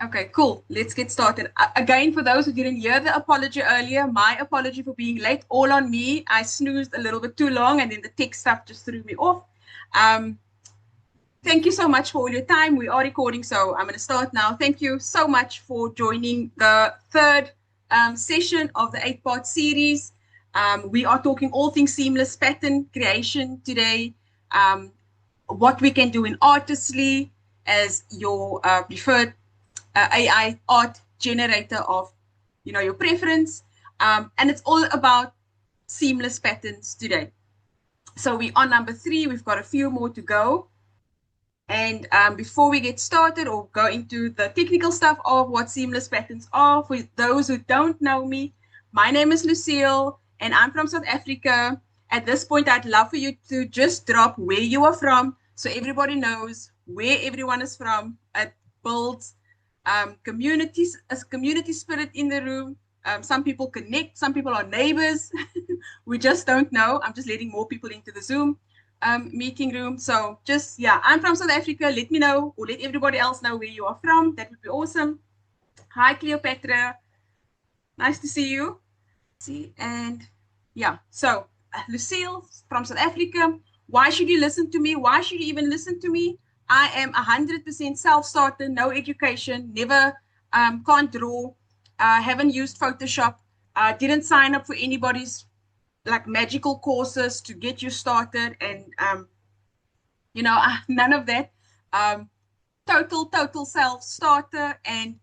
Okay, cool. Let's get started. Again, for those who didn't hear the apology earlier, my apology for being late, all on me. I snoozed a little bit too long and then the tech stuff just threw me off. Um, Thank you so much for all your time. We are recording, so I'm going to start now. Thank you so much for joining the third session of the 8-part series. We are talking all things seamless pattern creation today, um, what we can do in Artistly as your preferred AI art generator of, your preference. And it's all about seamless patterns today. So we're on number 3. We've got a few more to go. And before we get started or go into the technical stuff of what seamless patterns are, for those who don't know me, my name is Lucille and I'm from South Africa. At this point, I'd love for you to just drop where you are from so everybody knows where everyone is from. It builds communities, a community spirit in the room. Some people connect, some people are neighbors. We just don't know. I'm just letting more people into the Zoom meeting room. So just, yeah, I'm from South Africa. Let me know or let everybody else know where you are from. That would be awesome. Hi, Cleopatra. Nice to see you. See, and yeah, so Lucille from South Africa. Why should you listen to me? Why should you even listen to me? I am 100% self-starter, no education, never, can't draw, haven't used Photoshop, didn't sign up for anybody's like magical courses to get you started, and none of that. um total self starter. And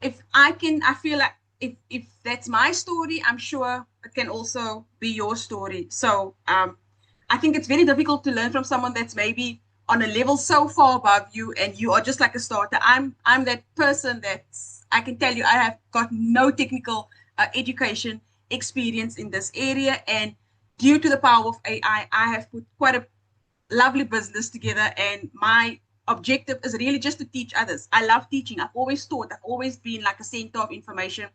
I feel like if that's my story, I'm sure it can also be your story. So I think it's very difficult to learn from someone that's maybe on a level so far above you and you are just like a starter. I'm that person that's, I can tell you, I have got no technical education experience in this area, and due to the power of AI, I have put quite a lovely business together, and my objective is really just to teach others. I love teaching. I've always taught. I've always been like a center of information,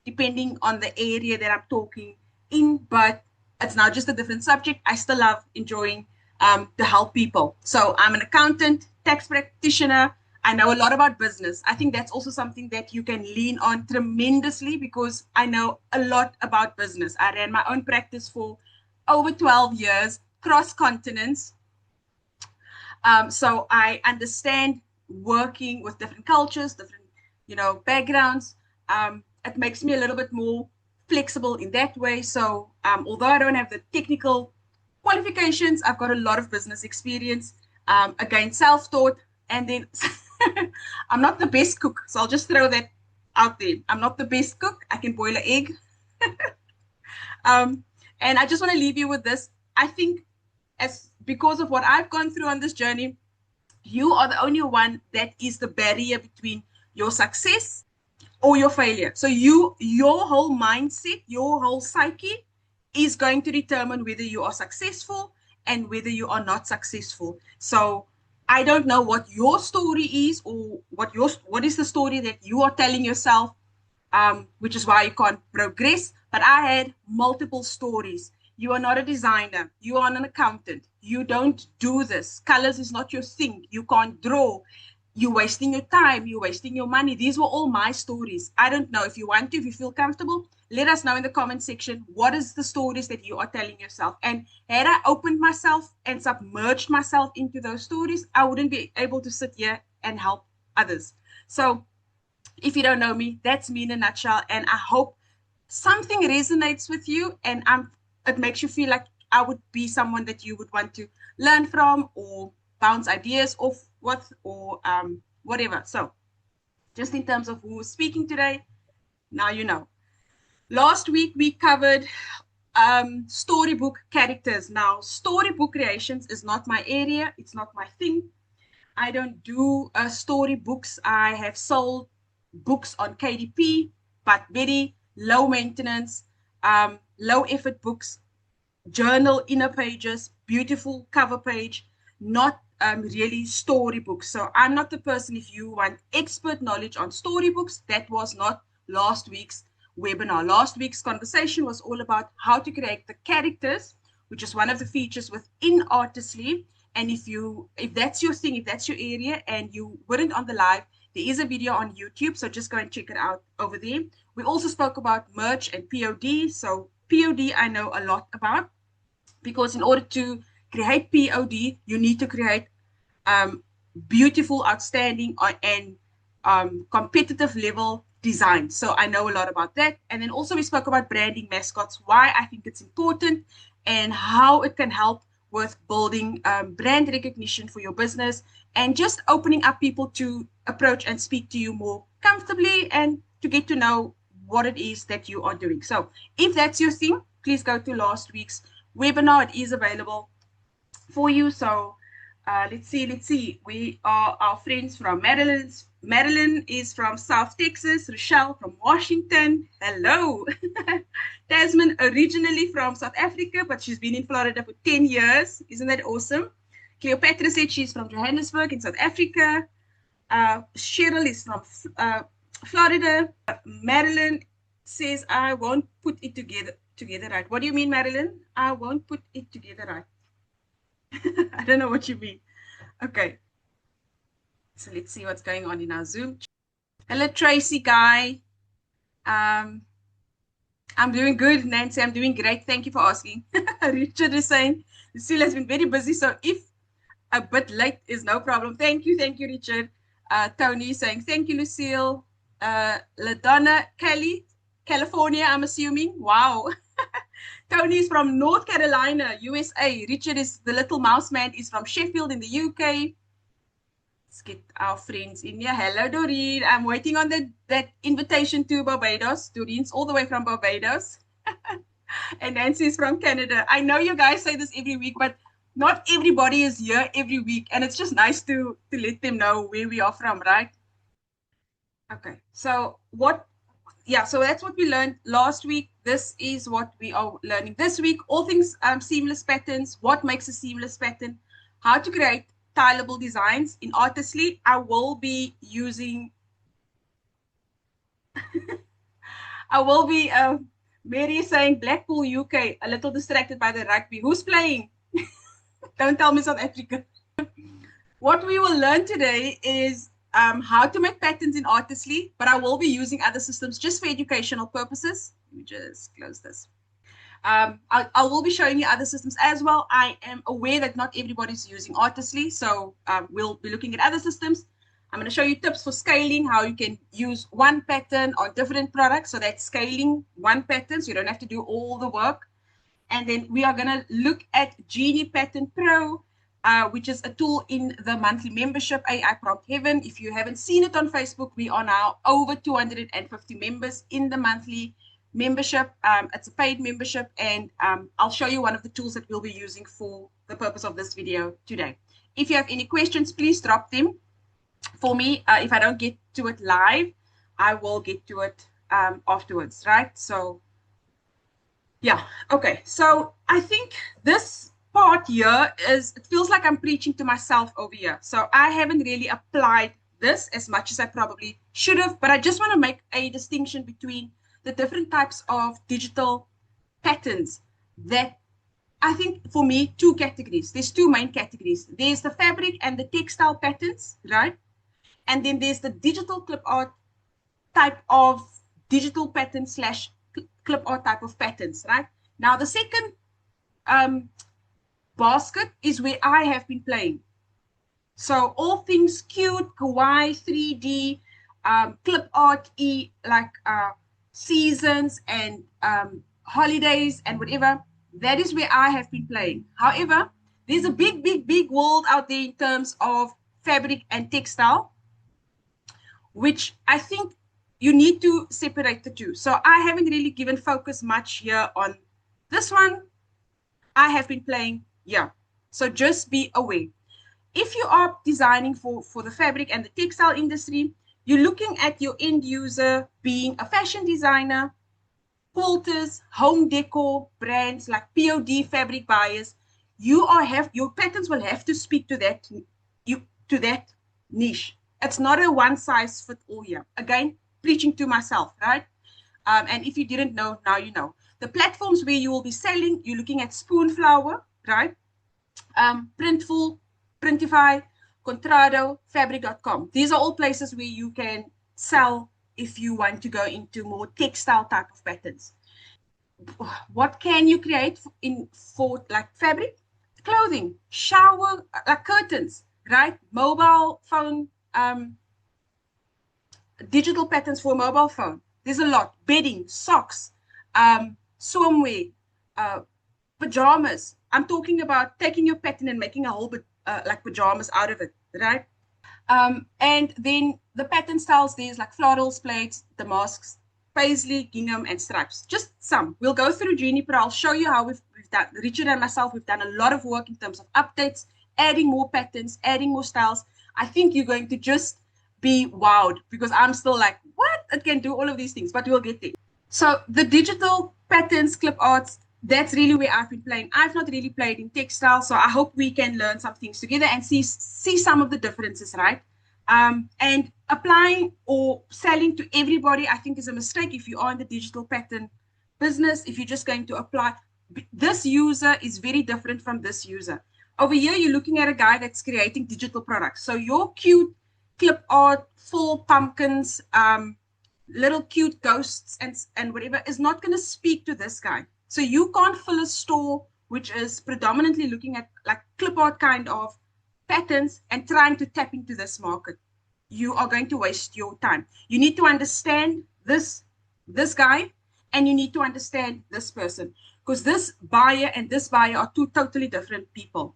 depending on the area that I'm talking in. But it's now just a different subject. I still love enjoying to help people. So I'm an accountant, tax practitioner. I know a lot about business. I think that's also something that you can lean on tremendously because I know a lot about business. I ran my own practice for over 12 years, cross continents. So I understand working with different cultures, different, backgrounds. It makes me a little bit more flexible in that way. So although I don't have the technical qualifications, I've got a lot of business experience. Again, self-taught, and then I'm not the best cook, so I'll just throw that out there. I'm not the best cook. I can boil an egg. Um, and I just want to leave you with this. I think as because of what I've gone through on this journey, you are the only one that is the barrier between your success or your failure. So your whole mindset, your whole psyche is going to determine whether you are successful and whether you are not successful. So I don't know what your story is or what is the story that you are telling yourself, which is why you can't progress. But I had multiple stories. You are not a designer. You are an accountant. You don't do this. Colors is not your thing. You can't draw. You're wasting your time. You're wasting your money. These were all my stories. I don't know if you want to, if you feel comfortable, let us know in the comment section. What is the stories that you are telling yourself? And had I opened myself and submerged myself into those stories, I wouldn't be able to sit here and help others. So if you don't know me, that's me in a nutshell. And I hope something resonates with you and it makes you feel like I would be someone that you would want to learn from or bounce ideas off with or whatever. So just in terms of who's speaking today, now you know. Last week we covered storybook characters. Now, storybook creations is not my area. It's not my thing. I don't do storybooks. I have sold books on KDP, but very low maintenance, low effort books, journal inner pages, beautiful cover page, not really storybooks. So I'm not the person. If you want expert knowledge on storybooks, that was not last week's webinar. Last week's conversation was all about how to create the characters, which is one of the features within Artistly. And if that's your thing, if that's your area and you weren't on the live, There is a video on YouTube, so just go and check it out over there. We also spoke about merch and POD. So POD I know a lot about, because in order to create POD, you need to create beautiful, outstanding, and competitive level design. So I know a lot about that. And then also we spoke about branding mascots, why I think it's important, and how it can help with building brand recognition for your business, and just opening up people to approach and speak to you more comfortably, and to get to know what it is that you are doing. So if that's your thing, please go to last week's webinar. It is available for you. So let's see. We are our friends from Maryland. Marilyn is from South Texas. Rochelle from Washington. Hello. Tasman, originally from South Africa, but she's been in Florida for 10 years. Isn't that awesome? Cleopatra said she's from Johannesburg in South Africa. Cheryl is from Florida. Marilyn says, I won't put it together right. What do you mean, Marilyn? I won't put it together right. I don't know what you mean. Okay. So let's see what's going on in our Zoom. Hello, Tracy Guy. I'm doing good, Nancy. I'm doing great. Thank you for asking. Richard is saying, Lucille has been very busy, so if a bit late is no problem. Thank you, Richard. Tony is saying, thank you, Lucille. LaDonna Kelly, California, I'm assuming. Wow. Tony is from North Carolina, USA. Richard is the little mouse man, is from Sheffield in the UK. Let's get our friends in here. Hello, Doreen. I'm waiting on that invitation to Barbados. Doreen's all the way from Barbados. And Nancy is from Canada. I know you guys say this every week, but not everybody is here every week. And it's just nice to let them know where we are from, right? Okay. So so that's what we learned last week. This is what we are learning this week. All things seamless patterns, what makes a seamless pattern, how to create tileable designs in Artistly. I will be using, Mary is saying Blackpool, UK, a little distracted by the rugby. Who's playing? Don't tell me South Africa. What we will learn today is how to make patterns in Artistly, but I will be using other systems just for educational purposes. Let me just close this. I will be showing you other systems as well. I am aware that not everybody's using Artistly, so we'll be looking at other systems. I'm going to show you tips for scaling, how you can use one pattern on different products. So that's scaling one pattern, so you don't have to do all the work. And then we are going to look at Genie Pattern Pro, which is a tool in the monthly membership, AI Prompt Heaven. If you haven't seen it on Facebook, we are now over 250 members in the monthly membership. It's a paid membership, and I'll show you one of the tools that we'll be using for the purpose of this video today. If you have any questions, please drop them for me. If I don't get to it live, I will get to it afterwards, right? So yeah, okay. So I think this part here it feels like I'm preaching to myself over here. So I haven't really applied this as much as I probably should have, but I just want to make a distinction between the different types of digital patterns that I think, for me, two categories. There's two main categories. There's the fabric and the textile patterns, right? And then there's the digital clip art type of digital pattern / clip art type of patterns, right? Now, the second basket is where I have been playing. So all things cute, kawaii, 3D, clip art, like seasons and holidays and whatever, that is where I have been playing. However, there's a big world out there in terms of fabric and textile, which I think you need to separate the two. So I haven't really given focus much here on this one. I have been playing here. So just be aware. If you are designing for the fabric and the textile industry, you're looking at your end user being a fashion designer, quilters, home decor brands like POD fabric buyers. Your patterns will have to speak to that niche. It's not a one size fit all here. Again, preaching to myself, right? And if you didn't know, now you know. The platforms where you will be selling, you're looking at Spoonflower, right? Printful, Printify, Contrado, fabric.com. These are all places where you can sell if you want to go into more textile type of patterns. What can you create for like fabric? Clothing, shower, like curtains, right? Mobile phone, digital patterns for a mobile phone. There's a lot. Bedding, socks, swimwear, pajamas. I'm talking about taking your pattern and making a whole bit like pajamas out of it, right? And then the pattern styles, there's like florals, plates, the masks, paisley, gingham, and stripes. Just some. We'll go through Genie, but I'll show you how we've done. Richard and myself, we've done a lot of work in terms of updates, adding more patterns, adding more styles. I think you're going to just be wowed because I'm still like, what? It can do all of these things, but we'll get there. So the digital patterns, clip arts, that's really where I've been playing. I've not really played in textile, so I hope we can learn some things together and see some of the differences, right? And applying or selling to everybody, I think, is a mistake if you are in the digital pattern business. If you're just going to apply, this user is very different from this user. Over here, you're looking at a guy that's creating digital products. So your cute clip art, full pumpkins, little cute ghosts and whatever is not going to speak to this guy. So you can't fill a store which is predominantly looking at like clip art kind of patterns and trying to tap into this market. You are going to waste your time. You need to understand this guy, and you need to understand this person, because this buyer and this buyer are two totally different people.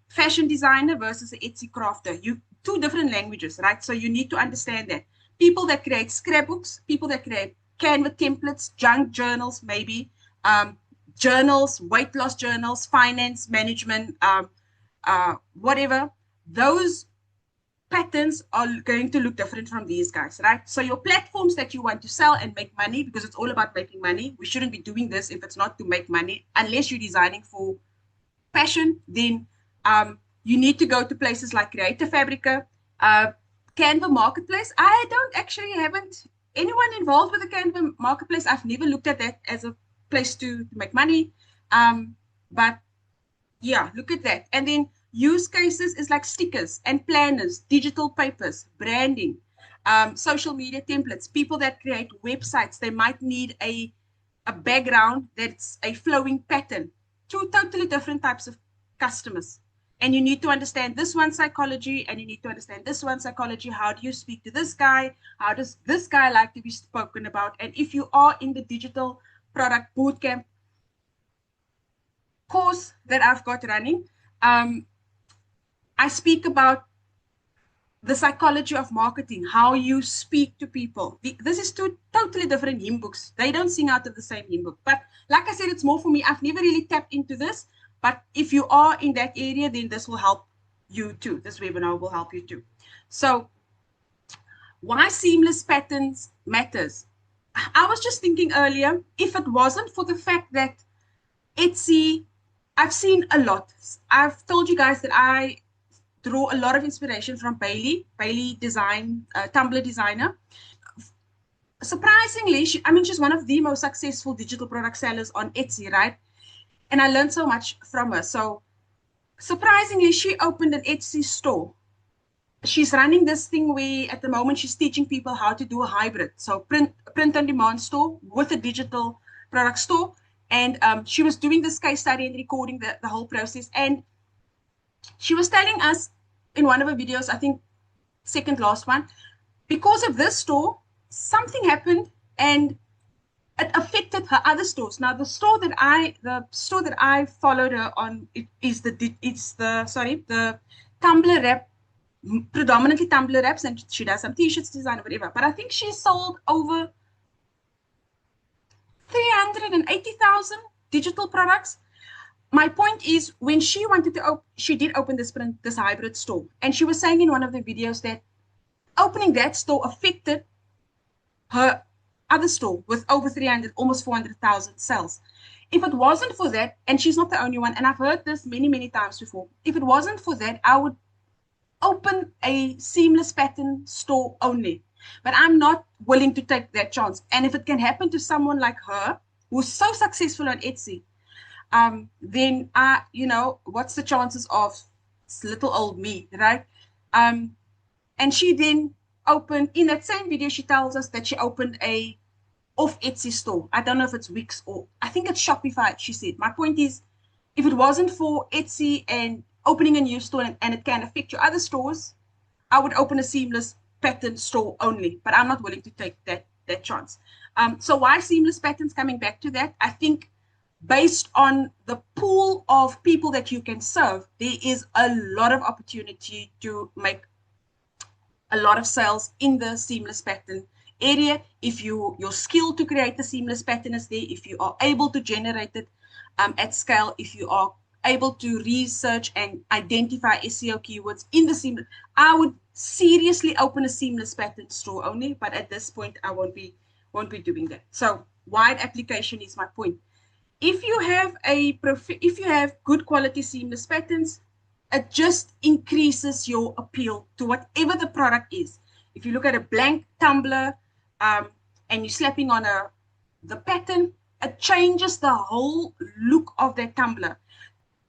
Fashion designer versus an Etsy crafter, two different languages, right? So you need to understand that. People that create scrapbooks, people that create Canva templates, junk journals, maybe, journals, weight loss journals, finance, management, whatever, those patterns are going to look different from these guys, right? So your platforms that you want to sell and make money, because it's all about making money. We shouldn't be doing this if it's not to make money, unless you're designing for passion. Then you need to go to places like Creative Fabrica, Canva Marketplace. I haven't anyone involved with the Canva Marketplace. I've never looked at that as a place to make money. But yeah, look at that. And then use cases is like stickers and planners, digital papers, branding, social media templates. People that create websites, they might need a background that's a flowing pattern. Two totally different types of customers. And you need to understand this one's psychology, and you need to understand this one's psychology. How do you speak to this guy? How does this guy like to be spoken about? And if you are in the digital product bootcamp course that I've got running, I speak about the psychology of marketing, how you speak to people. This is two totally different hymn books. They don't sing out of the same hymn book. But like I said, it's more for me. I've never really tapped into this. But if you are in that area, then this will help you too. This webinar will help you too. So why seamless patterns matters. I was just thinking earlier, if it wasn't for the fact that Etsy, I've seen a lot. I've told you guys that I draw a lot of inspiration from Bailey design, Tumblr designer. Surprisingly, she's one of the most successful digital product sellers on Etsy, right? And I learned so much from her. So surprisingly, she opened an Etsy store. She's running this thing where at the moment she's teaching people how to do a hybrid. So print on demand store with a digital product store. And she was doing this case study and recording the whole process. And she was telling us in one of her videos, I think second last one, because of this store, something happened and it affected her other stores. Now, the store that I followed her on is the Tumblr wrap, predominantly Tumblr wraps, and she does some t-shirts design or whatever. But I think she sold over 380,000 digital products. My point is, when she wanted to she did open this hybrid store, and she was saying in one of the videos that opening that store affected her other store with over 300, almost 400,000 sales. If it wasn't for that, and she's not the only one, and I've heard this many, many times before, if it wasn't for that, I would open a seamless pattern store only. But I'm not willing to take that chance. And if it can happen to someone like her, who's so successful on Etsy, then what's the chances of It's little old me, right? And she then opened, in that same video, she tells us that she opened a off Etsy store. I don't know if it's Wix or I think it's Shopify, she said. My point is, if it wasn't for Etsy and opening a new store and it can affect your other stores, I would open a seamless pattern store only, but I'm not willing to take that chance. So why seamless patterns? Coming back to that, I think based on the pool of people that you can serve, there is a lot of opportunity to make a lot of sales in the seamless pattern area. If your skill to create the seamless pattern is there, if you are able to generate it at scale, if you are able to research and identify SEO keywords in the seamless, I would seriously open a seamless pattern store only. But at this point, I won't be doing that. So wide application is my point. If you have good quality seamless patterns, it just increases your appeal to whatever the product is. If you look at a blank tumbler and you're slapping on the pattern, it changes the whole look of that tumbler.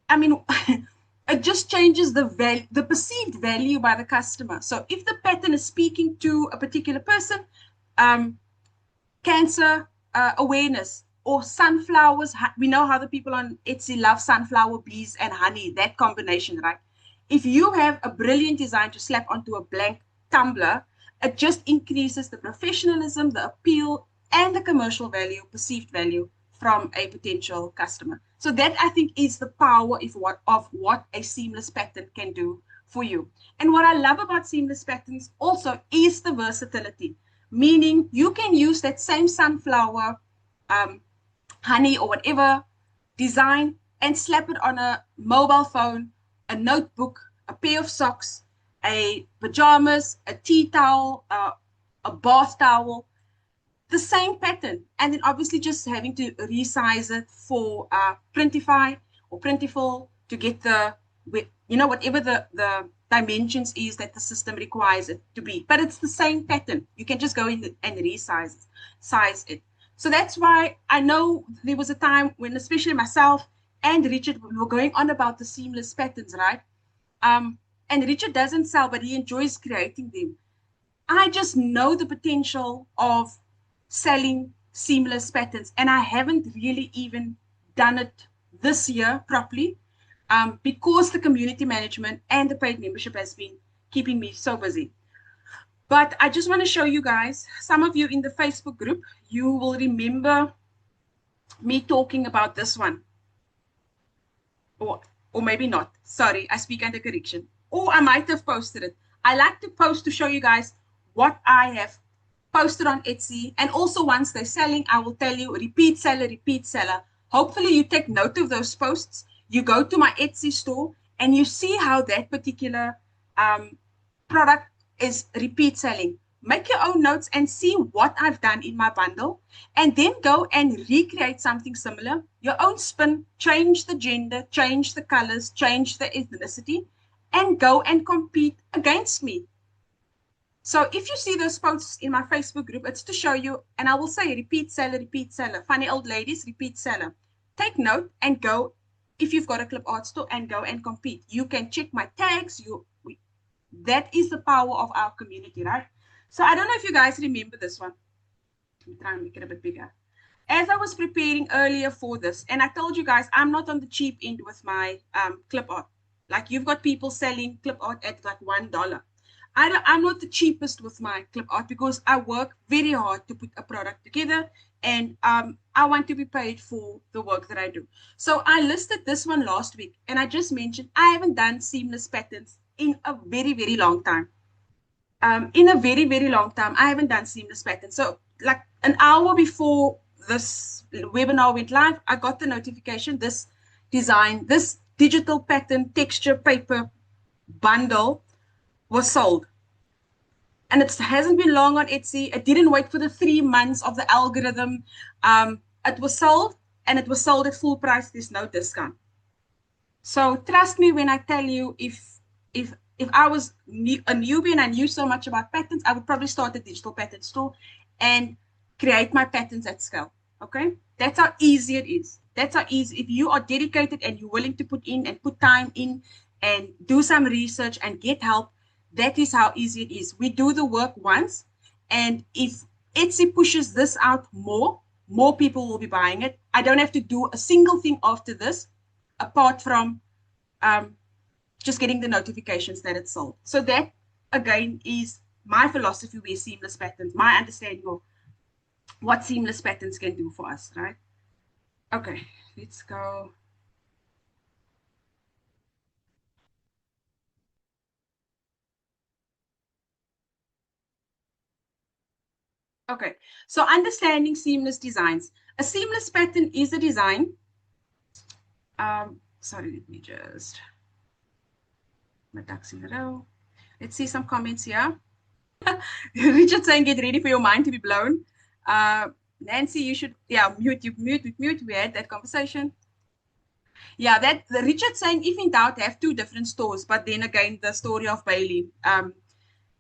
I mean, it just changes the perceived value by the customer. So if the pattern is speaking to a particular person, cancer awareness, or sunflowers. We know how the people on Etsy love sunflower bees and honey, that combination, right? If you have a brilliant design to slap onto a blank tumbler, it just increases the professionalism, the appeal, and the commercial value, perceived value from a potential customer. So that, I think, is the power of what a seamless pattern can do for you. And what I love about seamless patterns also is the versatility, meaning you can use that same sunflower honey or whatever design and slap it on a mobile phone, a notebook, a pair of socks, a pajamas, a tea towel, a bath towel, the same pattern. And then obviously just having to resize it for Printify or Printful to get whatever the dimensions is that the system requires it to be. But it's the same pattern. You can just go in and resize it. So that's why I know there was a time when, especially myself and Richard, we were going on about the seamless patterns, right? And Richard doesn't sell, but he enjoys creating them. I just know the potential of selling seamless patterns, and I haven't really even done it this year properly because the community management and the paid membership has been keeping me so busy. But I just want to show you guys, some of you in the Facebook group, you will remember me talking about this one. Or maybe not. Sorry, I speak under correction. Or I might have posted it. I like to post to show you guys what I have posted on Etsy. And also once they're selling, I will tell you repeat seller, repeat seller. Hopefully you take note of those posts. You go to my Etsy store and you see how that particular product is repeat selling. Make your own notes and see what I've done in my bundle, and then go and recreate something similar. Your own spin, change the gender, change the colors, change the ethnicity, and go and compete against me. So if you see those posts in my Facebook group, it's to show you, and I will say repeat seller, funny old ladies, repeat seller. Take note and go, if you've got a clip art store, and go and compete. You can check my tags. That is the power of our community, right? So I don't know if you guys remember this one. Let me try and make it a bit bigger. As I was preparing earlier for this, and I told you guys, I'm not on the cheap end with my clip art. Like, you've got people selling clip art at like $1. I'm not the cheapest with my clip art because I work very hard to put a product together, and I want to be paid for the work that I do. So I listed this one last week, and I just mentioned I haven't done seamless patterns in a very, very long time. In a very, very long time, I haven't done seamless patterns. So like an hour before this webinar went live, I got the notification, this digital pattern texture paper bundle was sold. And it hasn't been long on Etsy. It didn't wait for the 3 months of the algorithm. It was sold, and it was sold at full price. There's no discount. So trust me when I tell you, if I was a newbie and I knew so much about patterns, I would probably start a digital pattern store and create my patterns at scale. Okay? That's how easy it is. That's how easy. If you are dedicated and you're willing to put time in and do some research and get help. That is how easy it is. We do the work once, and if Etsy pushes this out more people will be buying it. I don't have to do a single thing after this, apart from just getting the notifications that it's sold. So that, again, is my philosophy with seamless patterns, my understanding of what seamless patterns can do for us, right? Okay, let's go. Okay, so understanding seamless designs. A seamless pattern is a design. Sorry, let me just, my ducks in a row. Let's see some comments here. Richard saying, get ready for your mind to be blown. Nancy, you should, yeah, mute. We had that conversation. Yeah, that the Richard saying, if in doubt, have two different stores. But then again, the story of Bailey. Uh,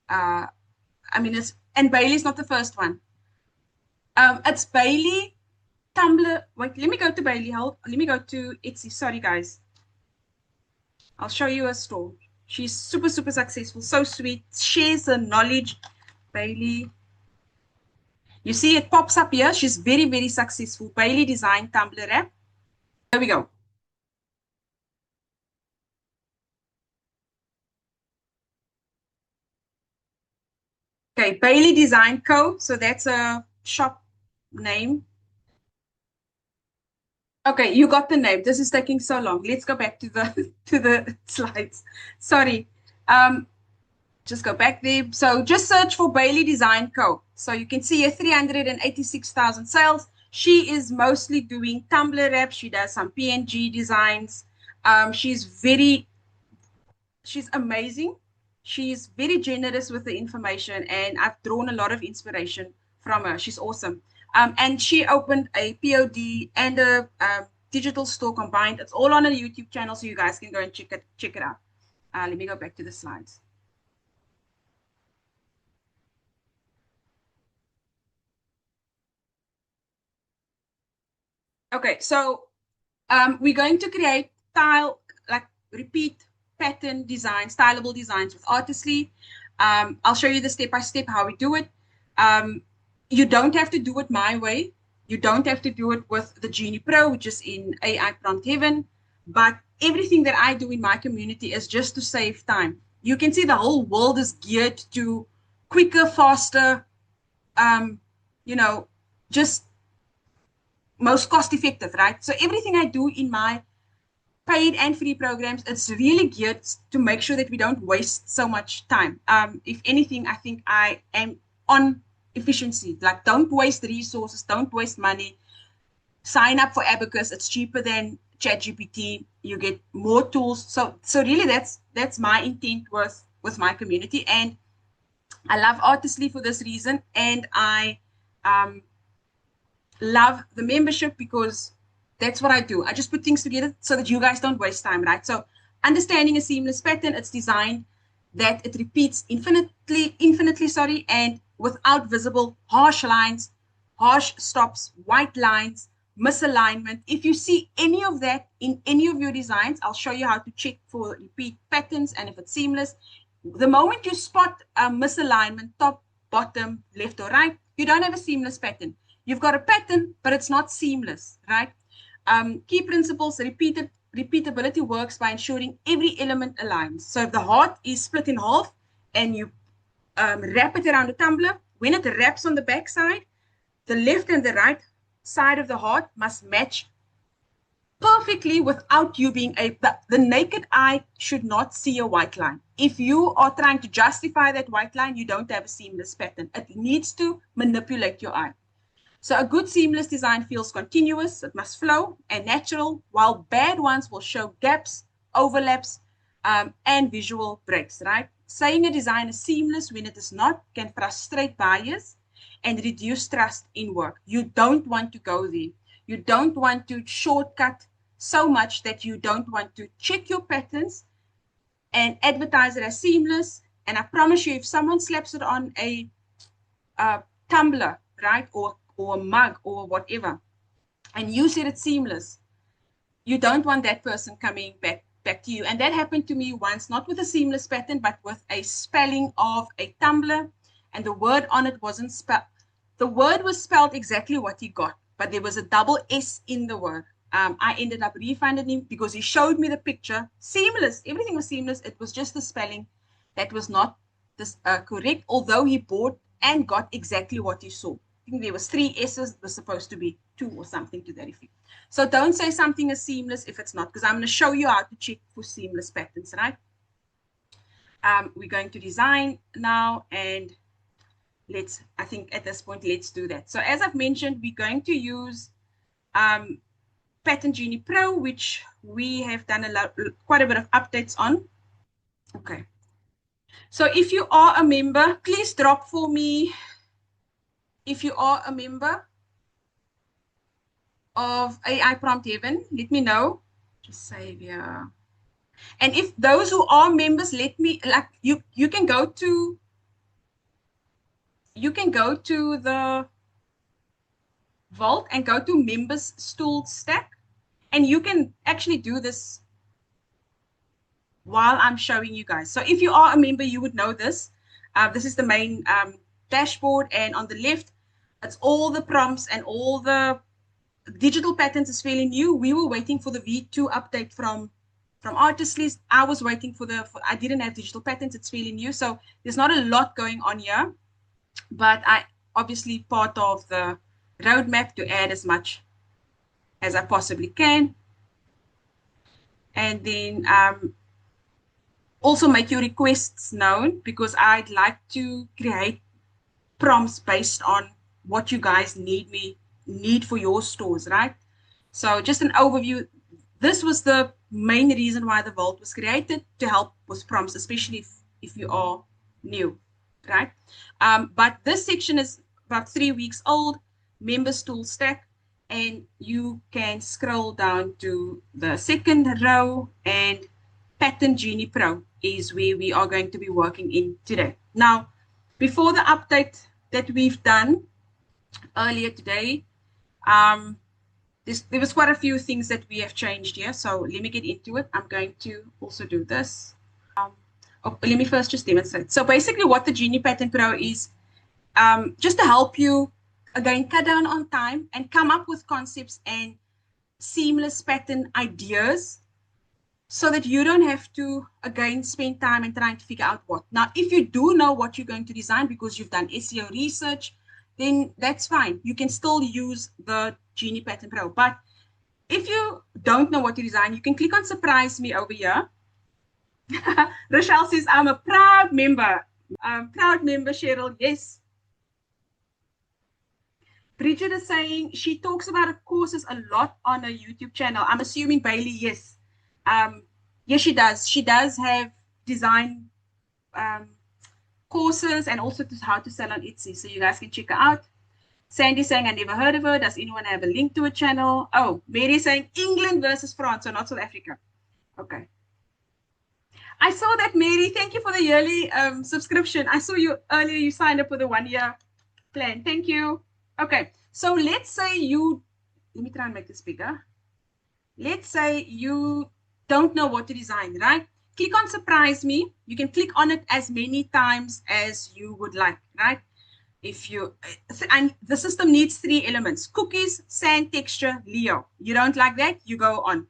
I mean, and Bailey's not the first one. It's Bailey, Tumblr. Wait, let me go to Bailey. Let me go to Etsy. Sorry, guys. I'll show you her store. She's super, super successful. So sweet. Shares her knowledge. Bailey. You see it pops up here. She's very, very successful. Bailey Design Tumblr app. There we go. Okay, Bailey Design Co. So that's a shop name. Okay, you got the name. This is taking so long. Let's go back to the to the slides. Sorry. Just go back there. So just search for Bailey Design Co. So you can see here 386,000 sales. She is mostly doing Tumblr apps. She does some PNG designs. She's amazing. She's very generous with the information, and I've drawn a lot of inspiration from her. She's awesome. And she opened a POD and a digital store combined. It's all on a YouTube channel, so you guys can go and check it out. Let me go back to the slides. Okay, so we're going to create repeat pattern designs, stylable designs with Artistly. I'll show you the step-by-step how we do it. You don't have to do it my way. You don't have to do it with the Genie Pro, which is in AI prompt heaven. But everything that I do in my community is just to save time. You can see the whole world is geared to quicker, faster, just most cost effective, right? So everything I do in my paid and free programs, it's really geared to make sure that we don't waste so much time. If anything, I think I am on efficiency. Like, don't waste resources, don't waste money. Sign up for Abacus. It's cheaper than ChatGPT. You get more tools. So really, that's my intent with my community, and I love Artistly for this reason, and I love the membership because that's what I do. I just put things together so that you guys don't waste time, right? So understanding a seamless pattern, it's designed that it repeats infinitely, sorry, and without visible harsh lines, harsh stops, white lines, misalignment. If you see any of that in any of your designs, I'll show you how to check for repeat patterns and if it's seamless. The moment you spot a misalignment, top, bottom, left or right, you don't have a seamless pattern. You've got a pattern, but it's not seamless, right? Key principles, repeatability works by ensuring every element aligns. So if the heart is split in half and you wrap it around the tumbler, when it wraps on the back side, the left and the right side of the heart must match perfectly without you being the naked eye should not see a white line. If you are trying to justify that white line, you don't have a seamless pattern. It needs to manipulate your eye. So a good seamless design feels continuous, it must flow and natural, while bad ones will show gaps, overlaps, and visual breaks, right? Saying a design is seamless when it is not can frustrate buyers and reduce trust in work. You don't want to go there. You don't want to shortcut so much that you don't want to check your patterns and advertise it as seamless. And I promise you, if someone slaps it on a tumbler, right, or a mug or whatever, and you said it's seamless, you don't want that person coming back back to you. And that happened to me once, not with a seamless pattern, but with a spelling of a tumbler. And the word on it wasn't spelled. The word was spelled exactly what he got, but there was a double S in the word. I ended up refunding him because he showed me the picture. Seamless. Everything was seamless. It was just the spelling that was not this, correct, although he bought and got exactly what he saw. I think there was 3 S's. It was supposed to be 2 or something to that effect. So don't say something is seamless if it's not, because I'm going to show you how to check for seamless patterns, right? We're going to design now, and I think at this point, let's do that. So as I've mentioned, we're going to use Pattern Genie Pro, which we have done quite a bit of updates on. Okay. So if you are a member, please drop for me. If you are a member of AI Prompt Heaven, let me know. Just save here. And if those who are members, let me, like, you can go to the vault and go to members stool stack, and you can actually do this while I'm showing you guys. So if you are a member, you would know this. This is the main dashboard, and on the left, it's all the prompts and all the digital patterns is fairly new. We were waiting for the V2 update from Artistly. I was waiting for I didn't have digital patterns. It's fairly new. So there's not a lot going on here, but I obviously part of the roadmap to add as much as I possibly can. And then also make your requests known, because I'd like to create prompts based on what you guys need for your stores, right? So just an overview. This was the main reason why the vault was created, to help with prompts, especially if you are new, right? But this section is about 3 weeks old, members tool stack, and you can scroll down to the second row, and Pattern Genie Pro is where we are going to be working in today. Now, before the update that we've done earlier today, there was quite a few things that we have changed here. So let me get into it. I'm going to also do this. Let me first just demonstrate. So basically what the Genie Pattern Pro is, just to help you, again, cut down on time and come up with concepts and seamless pattern ideas, so that you don't have to, again, spend time and trying to figure out what. Now, if you do know what you're going to design because you've done SEO research, then that's fine. You can still use the Genie Pattern Pro. But if you don't know what to design, you can click on Surprise Me over here. Rochelle says, I'm a proud member. Proud member, Cheryl, yes. Bridget is saying she talks about her courses a lot on her YouTube channel. I'm assuming Bailey, yes. Yes, she does. She does have design courses, and also how to sell on Etsy. So you guys can check her out. Sandy saying, I never heard of her. Does anyone have a link to a channel? Oh, Mary saying England versus France, so not South Africa. Okay. I saw that, Mary. Thank you for the yearly subscription. I saw you earlier. You signed up for the 1-year plan. Thank you. Okay. So let's say let me try and make this bigger. Let's say you don't know what to design, right? Click on Surprise Me. You can click on it as many times as you would like, right? And the system needs 3 elements: cookies, sand, texture, Leo. You don't like that? You go on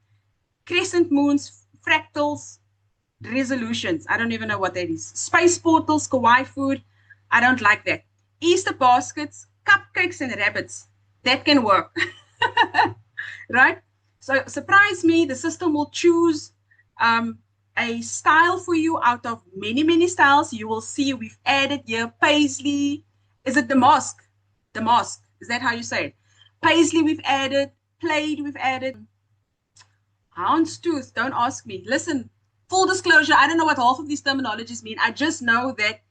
crescent moons, fractals, resolutions. I don't even know what that is. Space portals, kawaii food. I don't like that. Easter baskets, cupcakes, and rabbits. That can work, right? So Surprise Me, the system will choose a style for you out of many, many styles. You will see we've added here paisley. Is it damask? Damask. Is that how you say it? Paisley we've added. Plaid we've added. Houndstooth, don't ask me. Listen, full disclosure, I don't know what half of these terminologies mean. I just know that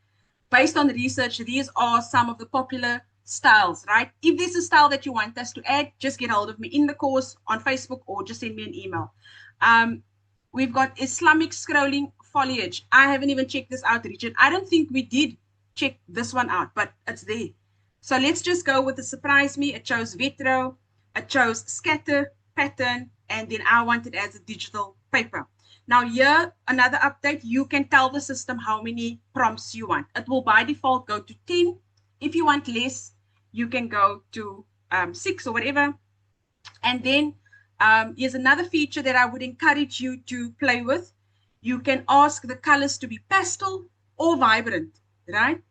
based on the research, these are some of the popular styles, right? If there's a style that you want us to add, just get hold of me in the course on Facebook, or just send me an email. We've got Islamic scrolling foliage. I haven't even checked this out, Richard. I don't think we did check this one out, but it's there. So let's just go with the Surprise Me. It chose Vetro, it chose scatter pattern, and then I want it as a digital paper. Now here, another update, you can tell the system how many prompts you want. It will by default go to 10. If you want less, you can go to 6 or whatever. And then here's another feature that I would encourage you to play with. You can ask the colors to be pastel or vibrant, right?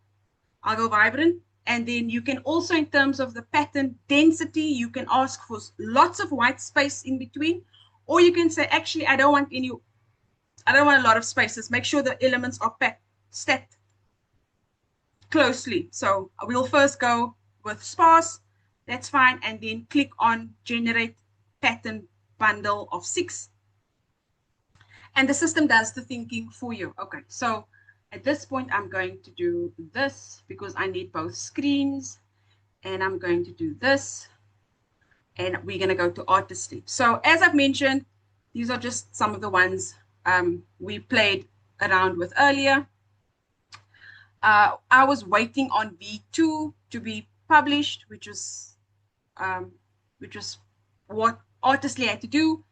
I'll go vibrant. And then you can also, in terms of the pattern density, you can ask for lots of white space in between. Or you can say, actually, I don't want a lot of spaces. Make sure the elements are stacked closely. So we'll first go with sparse. That's fine. And then click on generate pattern bundle of 6. And the system does the thinking for you. Okay, so at this point, I'm going to do this because I need both screens. And I'm going to do this. And we're going to go to Artistly. So as I've mentioned, these are just some of the ones we played around with earlier. I was waiting on V2 to be published, which was what Artistly had to do.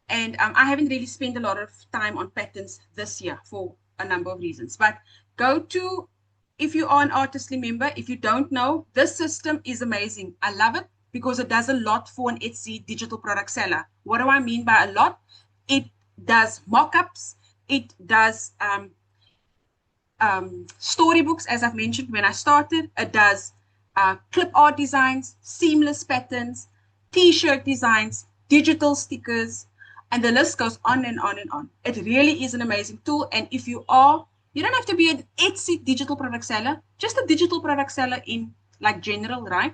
And I haven't really spent a lot of time on patterns this year for a number of reasons. But go to, if you are an Artistly member, if you don't know, this system is amazing. I love it because it does a lot for an Etsy digital product seller. What do I mean by a lot? It does mock-ups. It does storybooks, as I've mentioned when I started. It does clip art designs, seamless patterns, t-shirt designs, digital stickers, and the list goes on and on and on. It really is an amazing tool. And if you don't have to be an Etsy digital product seller, just a digital product seller in like general, right?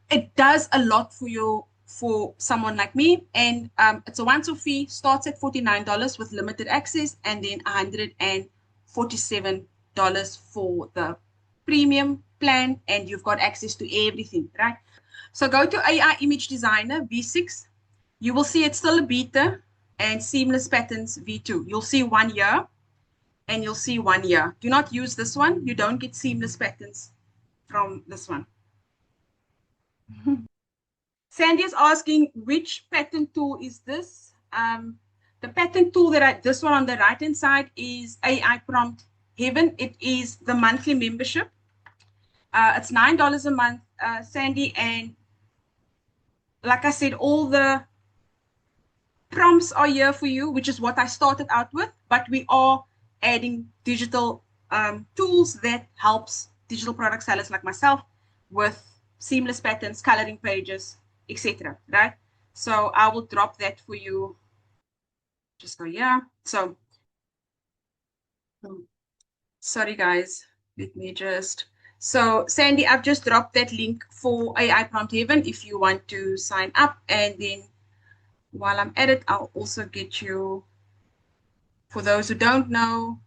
It does a lot for someone like me. And it's a once-off fee, starts at $49 with limited access, and then $147 for the premium plan, and you've got access to everything, right? So go to AI Image Designer V6. You will see it's still a beta, and Seamless Patterns V2. You'll see 1 year, and you'll see 1 year. Do not use this one. You don't get Seamless Patterns from this one. Sandy is asking, which pattern tool is this? The pattern tool this one on the right-hand side is AI Prompt Heaven. It is the monthly membership. It's $9 a month, Sandy. And like I said, all the prompts are here for you, which is what I started out with. But we are adding digital tools that helps digital product sellers like myself with seamless patterns, coloring pages, etc. Right? So I will drop that for you. Just go here. So sorry guys, let me just. So Sandy, I've just dropped that link for AI Prompt Heaven if you want to sign up. And then while I'm at it, I'll also get you, for those who don't know,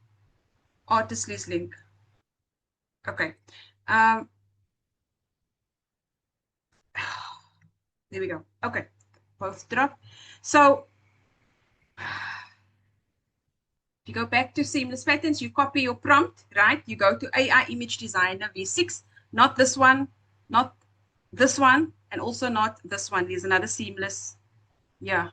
Artistly's link. Okay. There we go. Okay, both drop. So if you go back to Seamless Patterns, you copy your prompt, right? You go to AI Image Designer V6, not this one, not this one, and also not this one. There's another seamless. Yeah.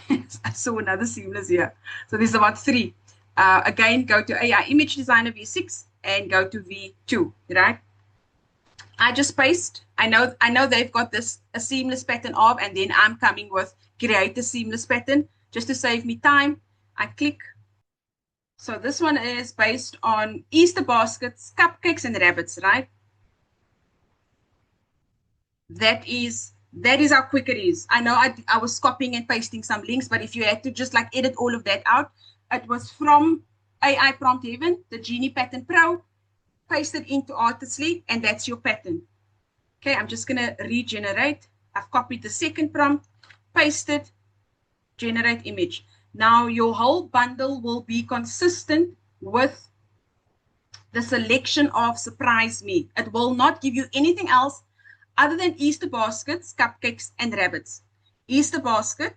I saw another seamless here. So there's about 3. Again, go to AI Image Designer V6 and go to V2, right? I just paste. I know they've got this a seamless pattern of, and then I'm coming with create a seamless pattern just to save me time. I click. So this one is based on Easter baskets, cupcakes, and rabbits, right? That is how quick it is. I know I was copying and pasting some links, but if you had to just like edit all of that out, it was from AI Prompt Heaven, the Genie Pattern Pro, pasted into Artistly, and that's your pattern. Okay, I'm just going to regenerate. I've copied the second prompt, pasted, generate image. Now your whole bundle will be consistent with the selection of Surprise Me. It will not give you anything else other than Easter baskets, cupcakes, and rabbits. Easter basket,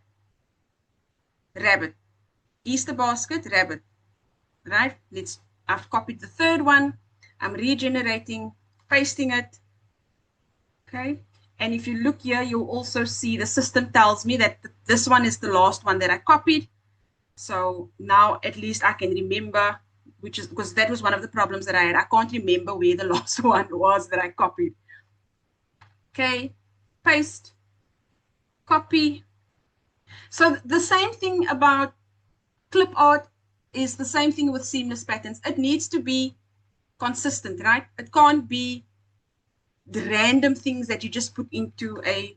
rabbit. Easter basket, rabbit. Right? I've copied the third one. I'm regenerating, pasting it. Okay. And if you look here, you'll also see the system tells me that this one is the last one that I copied. So now at least I can remember, which is because that was one of the problems that I had. I can't remember where the last one was that I copied. Okay, paste, copy. So the same thing about clip art is the same thing with seamless patterns. It needs to be consistent, right? It can't be the random things that you just put into a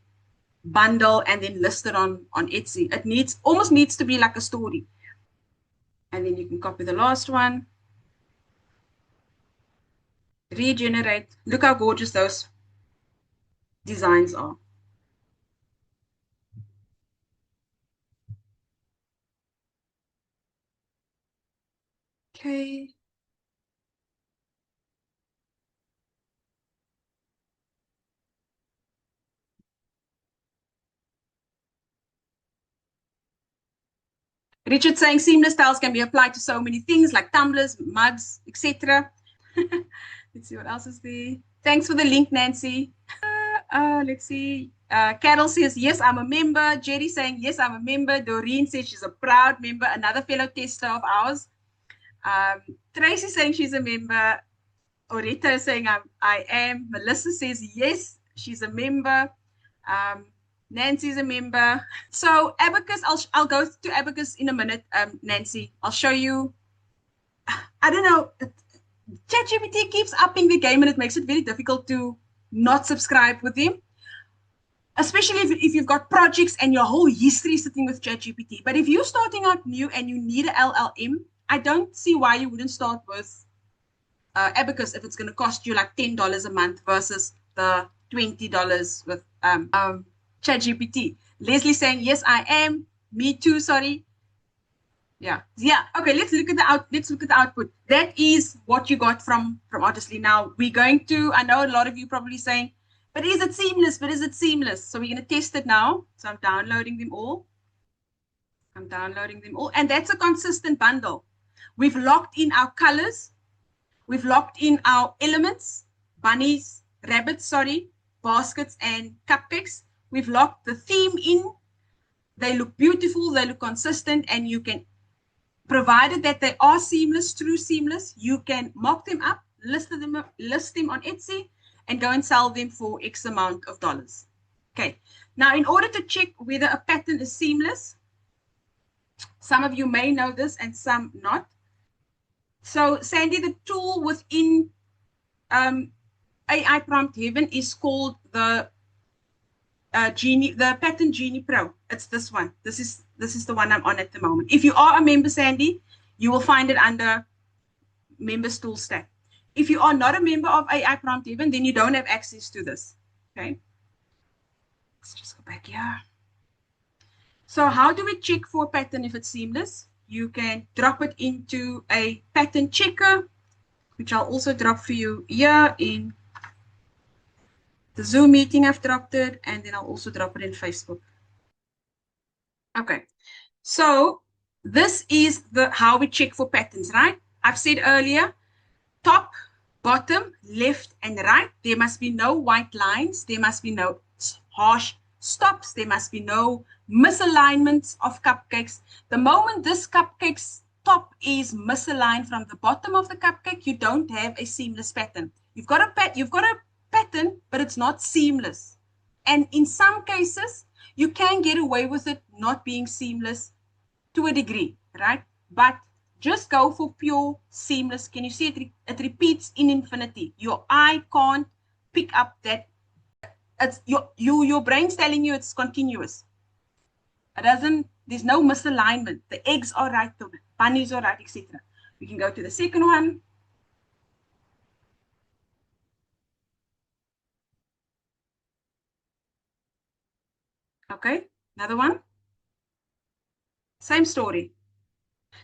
bundle and then list it on Etsy. It almost needs to be like a story. And then you can copy the last one, regenerate. Look how gorgeous those designs are. Okay. Richard saying seamless styles can be applied to so many things like tumblers, mugs, etc. Let's see what else is there. Thanks for the link, Nancy. Let's see. Carol says, yes, I'm a member. Jerry saying, yes, I'm a member. Doreen says she's a proud member. Another fellow tester of ours. Tracy saying she's a member. Oretta is saying I am. Melissa says, yes, she's a member. Nancy's a member. So Abacus, I'll go to Abacus in a minute, Nancy. I'll show you. I don't know. ChatGPT keeps upping the game and it makes it very difficult to not subscribe with him, especially if you've got projects and your whole history sitting with ChatGPT. But if you're starting out new and you need an LLM, I don't see why you wouldn't start with Abacus if it's going to cost you like $10 a month versus the $20 with ChatGPT. Leslie saying, yes, I am. Me too, sorry. Yeah. Okay, let's look at the output. That is what you got from Artistly. Now we're going to, I know a lot of you probably saying, but is it seamless? So we're going to test it now. So I'm downloading them all. And that's a consistent bundle. We've locked in our colors. We've locked in our elements, bunnies, rabbits, baskets and cupcakes. We've locked the theme in. They look beautiful, they look consistent, and you can, provided that they are seamless, true seamless, you can mock them up, list them on Etsy, and go and sell them for X amount of dollars. Okay. Now, in order to check whether a pattern is seamless, some of you may know this and some not. So, Sandy, the tool within AI Prompt Heaven is called the Genie, the Pattern Genie Pro. It's this one. This is the one I'm on at the moment. If you are a member, Sandy, you will find it under Members Tool Stack. If you are not a member of AI Prompt Heaven, then you don't have access to this. Okay. Let's just go back here. So how do we check for a pattern if it's seamless? You can drop it into a pattern checker, which I'll also drop for you here in the Zoom meeting. I've dropped it, and then I'll also drop it in Facebook. Okay, so this is how we check for patterns, right? I've said earlier, top, bottom, left, and right. There must be no white lines. There must be no harsh stops. There must be no misalignments of cupcakes. The moment this cupcake's top is misaligned from the bottom of the cupcake, you don't have a seamless pattern. You've got a pattern, but it's not seamless. And in some cases, you can get away with it not being seamless to a degree, right? But just go for pure seamless. Can you see it? It repeats in infinity. Your eye can't pick up that. It's your brain's telling you it's continuous. It doesn't. There's no misalignment. The eggs are right, the bunnies are right, etc. We can go to the second one. Okay, another one. Same story.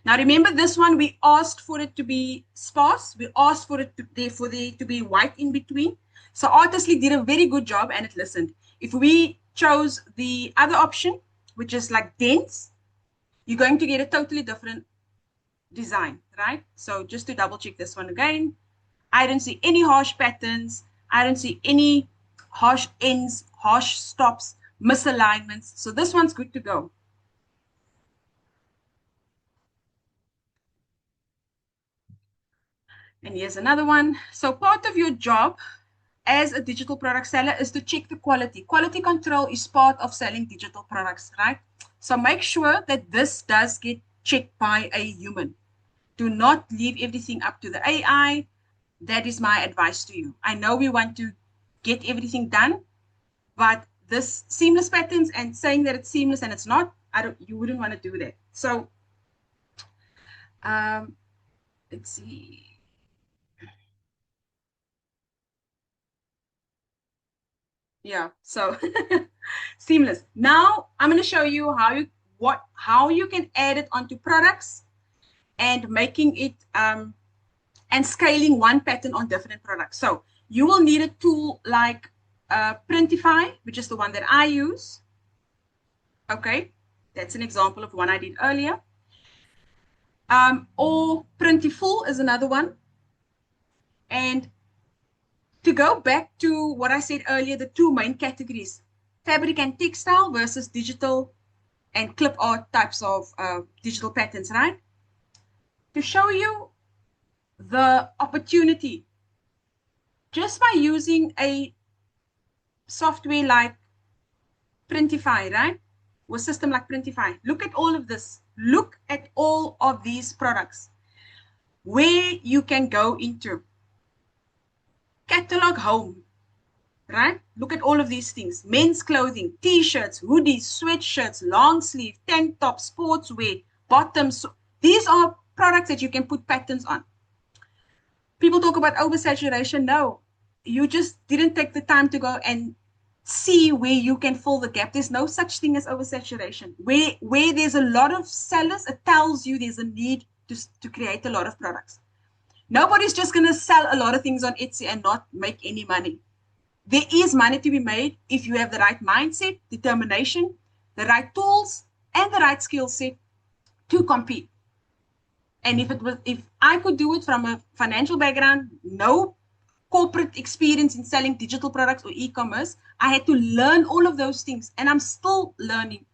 Now remember this one, we asked for it to be sparse. We asked for it to be white in between. So Artistly did a very good job and it listened. If we chose the other option, which is like dense, you're going to get a totally different design, right? So just to double check this one again, I don't see any harsh patterns. I don't see any harsh ends, harsh stops, misalignments. So this one's good to go. And here's another one. So part of your job as a digital product seller is to check the quality. Quality control is part of selling digital products, right? So make sure that this does get checked by a human. Do not leave everything up to the AI. That is my advice to you. I know we want to get everything done, but this seamless patterns and saying that it's seamless and it's not, you wouldn't want to do that. So let's see. Yeah, so seamless. Now I'm going to show you how you can add it onto products and making it and scaling one pattern on different products. So you will need a tool like Printify, which is the one that I use. Okay, that's an example of one I did earlier. Or Printiful is another one. And to go back to what I said earlier, the two main categories, fabric and textile versus digital and clip art types of digital patterns, right? To show you the opportunity, just by using a software like Printify, right? Or a system like Printify. Look at all of this. Look at all of these products where you can go into. Catalog home, right? Look at all of these things. Men's clothing, t-shirts, hoodies, sweatshirts, long sleeve, tank tops, sportswear, bottoms. These are products that you can put patterns on. People talk about oversaturation. No, you just didn't take the time to go and see where you can fill the gap. There's no such thing as oversaturation. Where there's a lot of sellers, it tells you there's a need to create a lot of products. Nobody's just going to sell a lot of things on Etsy and not make any money. There is money to be made if you have the right mindset, determination, the right tools, and the right skill set to compete. And if I could do it from a financial background, no corporate experience in selling digital products or e-commerce, I had to learn all of those things, and I'm still learning.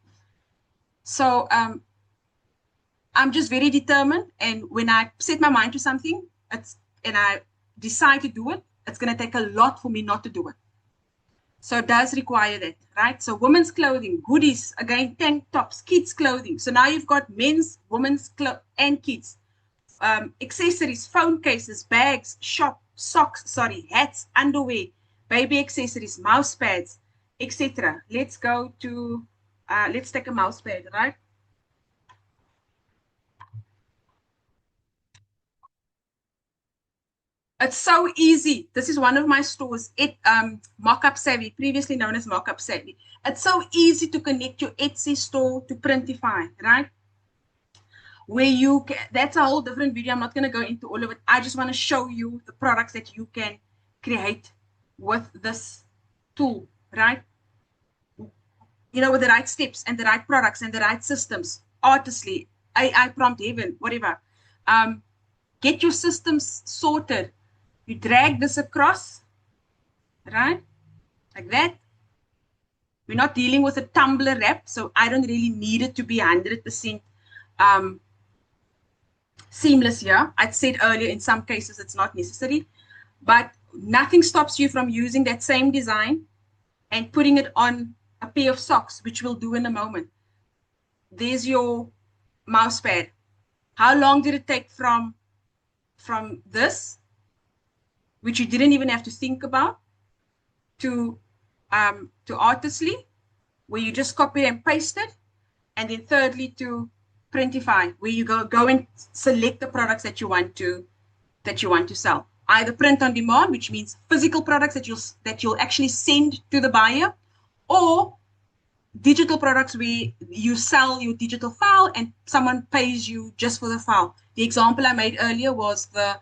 So I'm just very determined, and when I set my mind to something, and I decide to do it, it's going to take a lot for me not to do it. So it does require that, right? So women's clothing, hoodies, again, tank tops, kids' clothing. So now you've got men's, women's, and kids. Accessories, phone cases, bags, socks, hats, underwear, baby accessories, mouse pads, etc. Let's go to, let's take a mouse pad, right? It's so easy. This is one of my stores, Mockup Savvy, previously known as Mockup Savvy. It's so easy to connect your Etsy store to Printify, right? Where you can, that's a whole different video. I'm not going to go into all of it. I just want to show you the products that you can create with this tool, right? You know, with the right steps and the right products and the right systems, Artistly, AI prompt heaven, whatever. Get your systems sorted. You drag this across, right? Like that. We're not dealing with a Tumblr wrap, so I don't really need it to be 100% seamless here. I'd said earlier, in some cases, it's not necessary, but nothing stops you from using that same design and putting it on a pair of socks, which we'll do in a moment. There's your mouse pad. How long did it take from this, which you didn't even have to think about, to Artistly, where you just copy and paste it, and then thirdly to Printify, where you go and select the products that you want to sell. Either print on demand, which means physical products that you'll actually send to the buyer, or digital products where you sell your digital file and someone pays you just for the file. The example I made earlier was the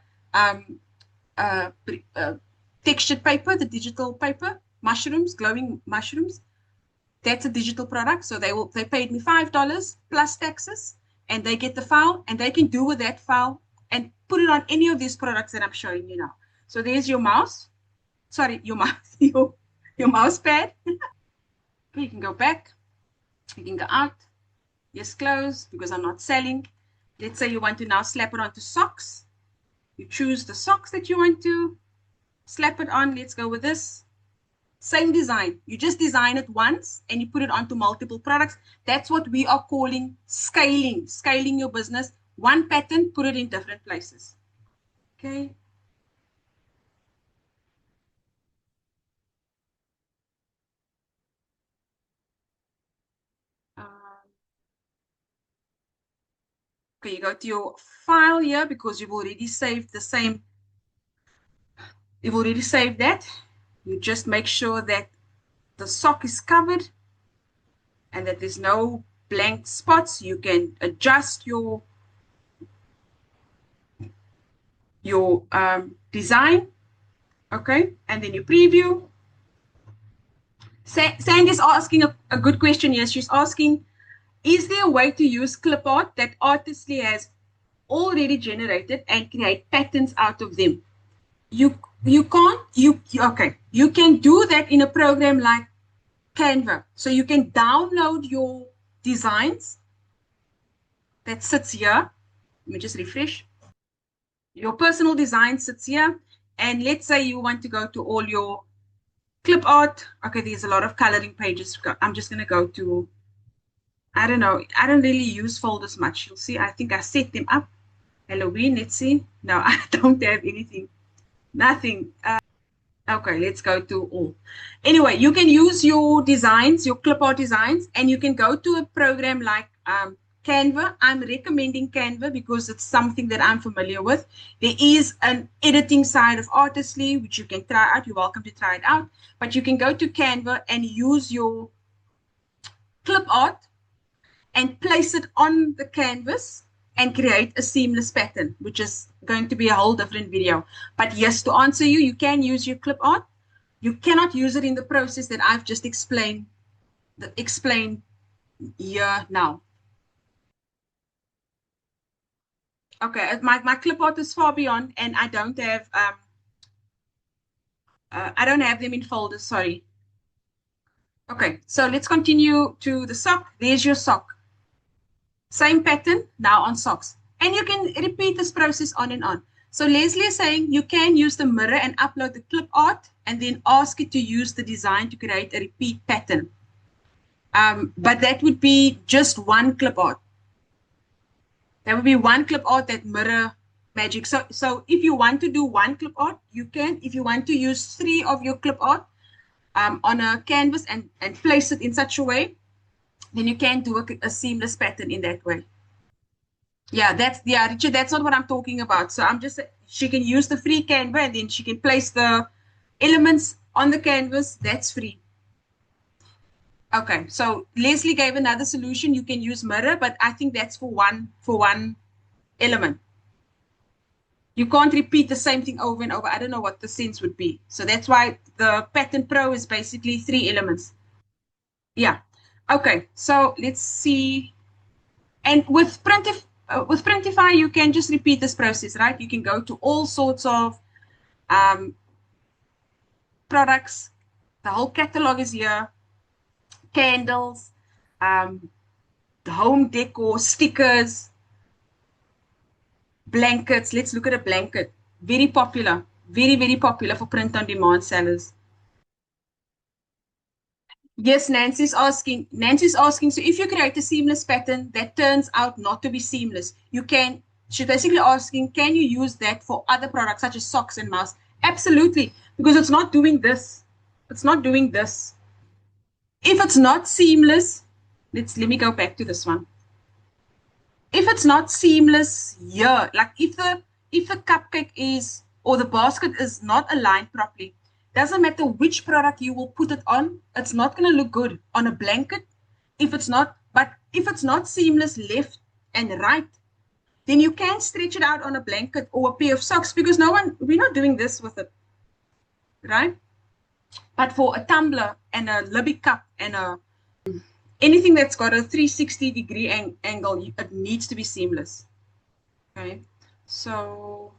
textured paper, the digital paper, mushrooms, glowing mushrooms. That's a digital product. So they paid me $5 plus taxes, and they get the file, and they can do with that file and put it on any of these products that I'm showing you now. So there's your mouse. Sorry, your mouse, your mouse pad. You can go back, you can go out, yes, close, because I'm not selling. Let's say you want to now slap it onto socks. You choose the socks that you want to slap it on. Let's go with this. Same design. You just design it once and you put it onto multiple products. That's what we are calling scaling. Scaling your business. One pattern, put it in different places. Okay. Okay, you go to your file here because you've already saved the same. You've already saved that. You just make sure that the sock is covered and that there's no blank spots. You can adjust your design. Okay, and then you preview. Sandy's asking a good question here. She's asking, is there a way to use clipart that Artistly has already generated and create patterns out of them? You can't, okay, you can do that in a program like Canva. So you can download your designs that sits here. Let me just refresh. Your personal design sits here. And let's say you want to go to all your clip art. Okay, there's a lot of coloring pages. I'm just going to go to, I don't know. I don't really use folders much. You'll see, I think I set them up. Halloween, let's see. No, I don't have anything. Nothing. Okay, let's go to all. Anyway, you can use your designs, your clip art designs, and you can go to a program like Canva. I'm recommending Canva because it's something that I'm familiar with. There is an editing side of Artistly, which you can try out. You're welcome to try it out. But you can go to Canva and use your clip art and place it on the canvas and create a seamless pattern, which is going to be a whole different video. But yes, to answer you, you can use your clip art. You cannot use it in the process that I've just explained here now. Okay, my clip art is far beyond, and I don't have them in folders, sorry. Okay, so let's continue to the sock. There's your sock. Same pattern, now on socks. And you can repeat this process on and on. So Leslie is saying you can use the mirror and upload the clip art and then ask it to use the design to create a repeat pattern. But that would be just one clip art. That would be one clip art that mirror magic. So if you want to do one clip art, you can. If you want to use 3 of your clip art on a canvas and place it in such a way, then you can do a seamless pattern in that way. Yeah, Richard, that's not what I'm talking about. So she can use the free Canva and then she can place the elements on the canvas. That's free. Okay, so Leslie gave another solution. You can use mirror, but I think that's for one element. You can't repeat the same thing over and over. I don't know what the sense would be. So that's why the Pattern Pro is basically 3 elements. Yeah. Okay, so let's see. And with Printify, you can just repeat this process, right? You can go to all sorts of products. The whole catalog is here. Candles, the home decor, stickers, blankets. Let's look at a blanket. Very popular. Very, very popular for print-on-demand sellers. Yes, Nancy's asking, so if you create a seamless pattern that turns out not to be seamless, she's basically asking, can you use that for other products such as socks and masks? Absolutely, because it's not doing this. It's not doing this. If it's not seamless, let me go back to this one. If it's not seamless here, like if the cupcake is, or the basket is not aligned properly, doesn't matter which product you will put it on, it's not going to look good on a blanket if it's not seamless left and right, then you can stretch it out on a blanket or a pair of socks because we're not doing this with it, right? But for a tumbler and a Libby cup and anything that's got a 360-degree angle, it needs to be seamless. Okay, so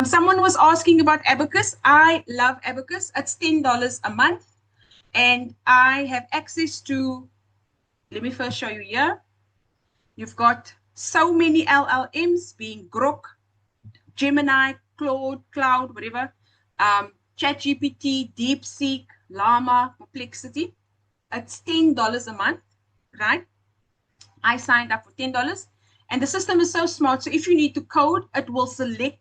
Someone was asking about Abacus. I love Abacus. It's $10 a month, and I have access to. Let me first show you here. You've got so many LLMs being Grok, Gemini, Claude, Cloud, whatever, ChatGPT, DeepSeek, Llama, Perplexity. It's $10 a month, right? I signed up for $10. And the system is so smart. So if you need to code, it will select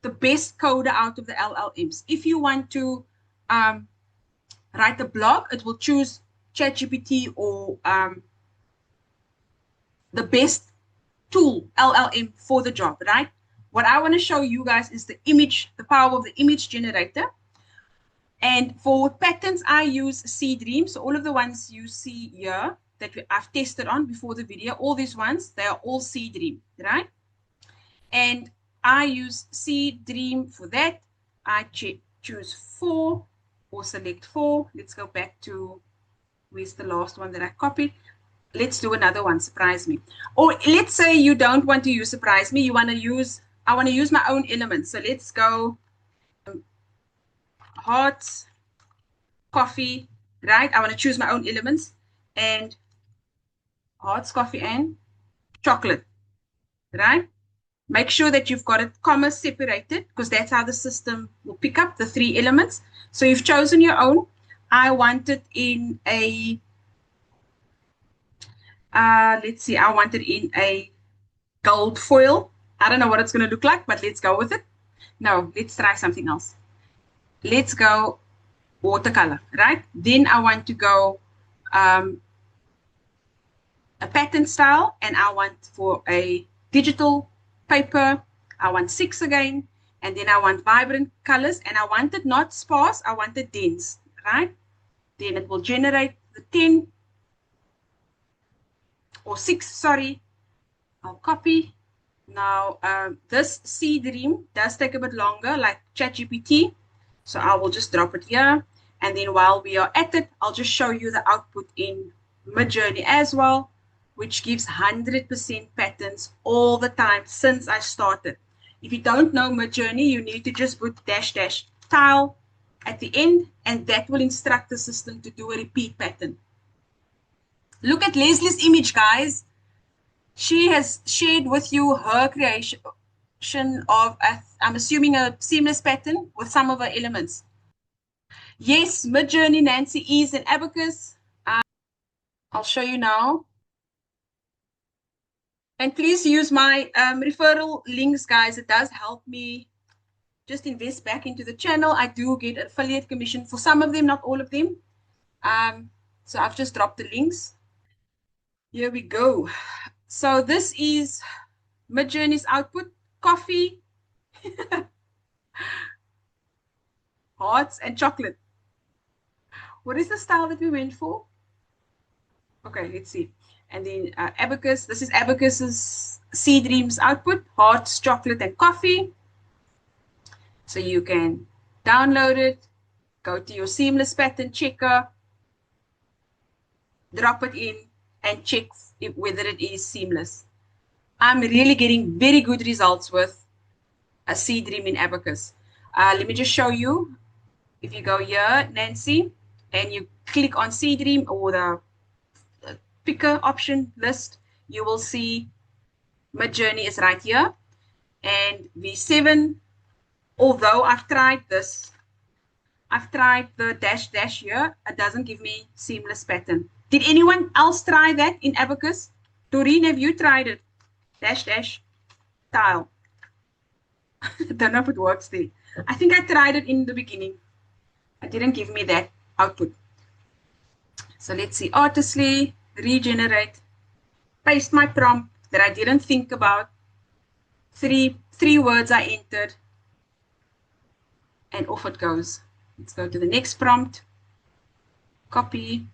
the best coder out of the LLMs. If you want to um, write a blog, it will choose ChatGPT or the best tool, LLM, for the job, right? What I want to show you guys is the image, the power of the image generator. And for patterns, I use Dream. So all of the ones you see here that I've tested on before the video, all these ones, they are all Dream, right? And I use Dream for that. I choose 4 or select 4. Let's go back to, where's the last one that I copied? Let's do another one, Surprise Me. Or let's say you don't want to use Surprise Me. You want to use, I want to use my own elements. So let's go hearts, coffee, right? I want to choose my own elements and hearts, coffee, and chocolate, right? Make sure that you've got it comma separated because that's how the system will pick up the 3 elements. So you've chosen your own. I want it in a, let's see, I want it in a gold foil. I don't know what it's going to look like, but let's go with it. No, let's try something else. Let's go watercolor, right? Then I want to go a pattern style, and I want for a digital paper, I want 6 again, and then I want vibrant colors, and I want it not sparse, I want it dense, right? Then it will generate the 10 or 6, sorry. I'll copy. Now, this Dream does take a bit longer, like ChatGPT. So I will just drop it here. And then while we are at it, I'll just show you the output in Midjourney as well, which gives 100% patterns all the time since I started. If you don't know Midjourney, you need to just put dash dash tile at the end, and that will instruct the system to do a repeat pattern. Look at Leslie's image, guys. She has shared with you her creation of, I'm assuming, a seamless pattern with some of her elements. Yes, Midjourney, Nancy, is an Abacus. I'll show you now. And please use my referral links, guys. It does help me just invest back into the channel. I do get affiliate commission for some of them, not all of them. So I've just dropped the links. Here we go. So this is Midjourney's output: coffee, hearts, and chocolate. What is the style that we went for? Okay, let's see. And then Abacus. This is Abacus's Dreams output: hearts, chocolate, and coffee. So you can download it, go to your seamless pattern checker, drop it in, and check whether it is seamless. I'm really getting very good results with a Dream in Abacus. Let me just show you. If you go here, Nancy, and you click on Dream or the picker option list, you will see Midjourney is right here. And V7, although I've tried this, I've tried the dash dash here, it doesn't give me seamless pattern. Did anyone else try that in Abacus? Doreen, have you tried it? Dash dash tile. I don't know if it works there. I think I tried it in the beginning. It didn't give me that output. So let's see, Artistly, regenerate, paste my prompt that I didn't think about. Three words I entered, and off it goes. Let's go to the next prompt. Copy.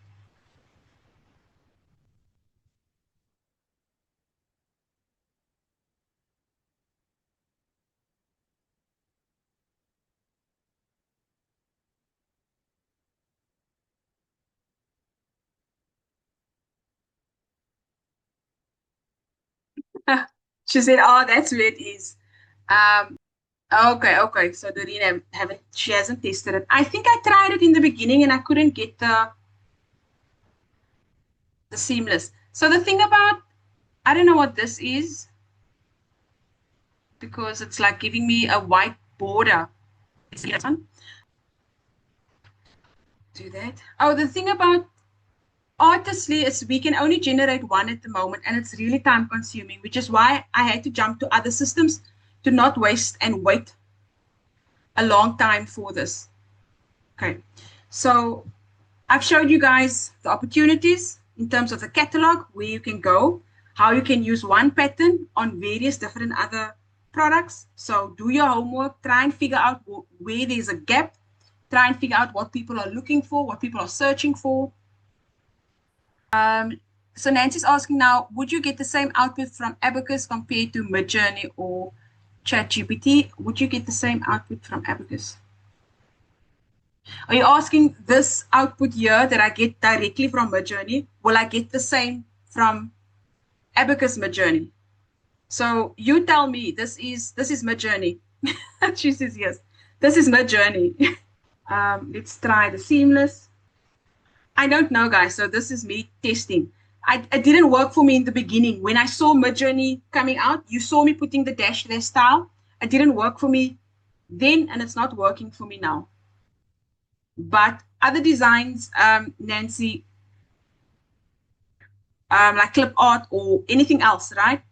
She said, oh, that's where it is. Okay, okay. So Doreen haven't she hasn't tested it. I think I tried it in the beginning and I couldn't get the seamless. So the thing about I don't know what this is because it's like giving me a white border. See this one? Do that. Oh, the thing about Artistly is we can only generate one at the moment and it's really time consuming, which is why I had to jump to other systems to not waste and wait a long time for this. Okay. So I've showed you guys the opportunities in terms of the catalog, where you can go, how you can use one pattern on various different other products. So do your homework, try and figure out where there's a gap, try and figure out what people are looking for, what people are searching for. So Nancy's asking now, would you get the same output from Abacus compared to Midjourney or ChatGPT? Would you get the same output from Abacus? Are you asking this output here that I get directly from Midjourney? Will I get the same from Abacus Midjourney? So you tell me. This is Midjourney. She says yes. This is Midjourney. Let's try the seamless. I don't know, guys. So this is me testing. It didn't work for me in the beginning. When I saw Midjourney coming out, you saw me putting the dash dash style. It didn't work for me then, and it's not working for me now. But other designs, Nancy, like clip art or anything else, right?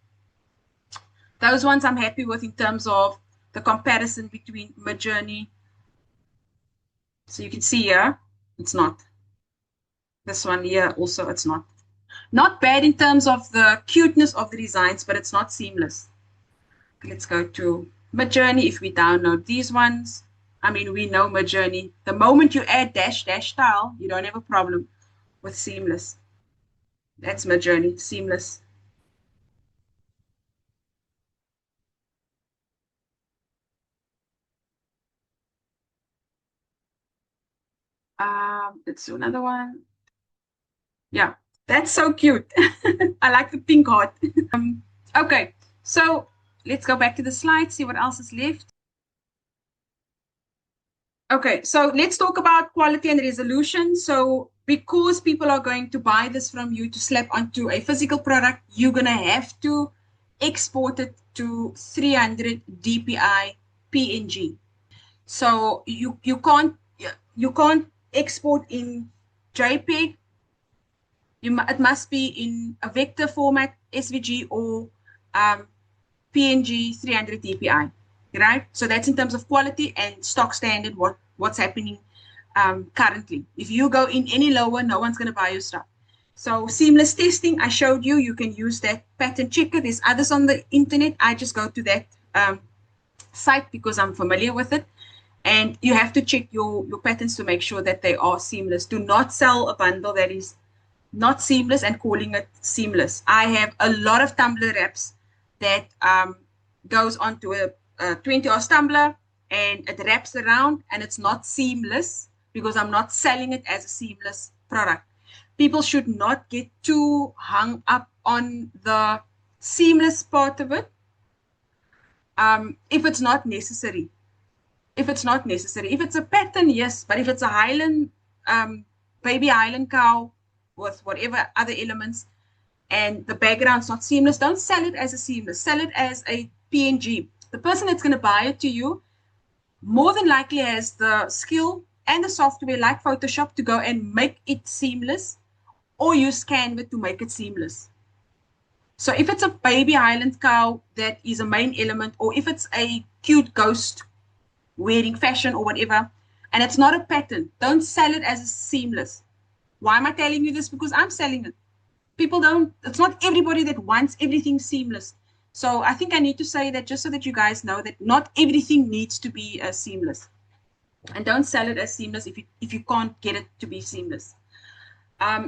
Those ones I'm happy with in terms of the comparison between Midjourney. So you can see here, it's not. This one here also, it's not. Not bad in terms of the cuteness of the designs, but it's not seamless. Let's go to Midjourney. If we download these ones, I mean, we know Midjourney. The moment you add dash dash style, you don't have a problem with seamless. That's Midjourney, seamless. Let's do another one. Yeah, that's so cute. I like the pink heart. Okay, so let's go back to the slide, see what else is left. Okay, so let's talk about quality and resolution. So because people are going to buy this from you to slap onto a physical product, you're going to have to export it to 300 dpi PNG. So you can't export in JPEG. It must be in a vector format, SVG or PNG 300 dpi, right? So that's in terms of quality and stock standard, what's happening currently. If you go in any lower, no one's going to buy your stuff. So seamless testing, I showed you. You can use that pattern checker. There's others on the internet. I just go to that site because I'm familiar with it. And you have to check your patterns to make sure that they are seamless. Do not sell a bundle that is not seamless and calling it seamless. I have a lot of tumbler wraps that goes onto a 20-hour tumbler and it wraps around and it's not seamless because I'm not selling it as a seamless product. People should not get too hung up on the seamless part of it if it's not necessary. If it's not necessary. If it's a pattern, yes, but if it's a Highland, baby Highland cow with whatever other elements and the background's not seamless, don't sell it as a seamless. Sell it as a PNG. The person that's going to buy it to you more than likely has the skill and the software like Photoshop to go and make it seamless or use Canva to make it seamless. So if it's a baby Highland cow that is a main element, or if it's a cute ghost wearing fashion or whatever, and it's not a pattern, don't sell it as a seamless. Why am I telling you this? Because I'm selling it. People don't, it's not everybody that wants everything seamless. So I think I need to say that just so that you guys know that not everything needs to be seamless. And don't sell it as seamless if you can't get it to be seamless.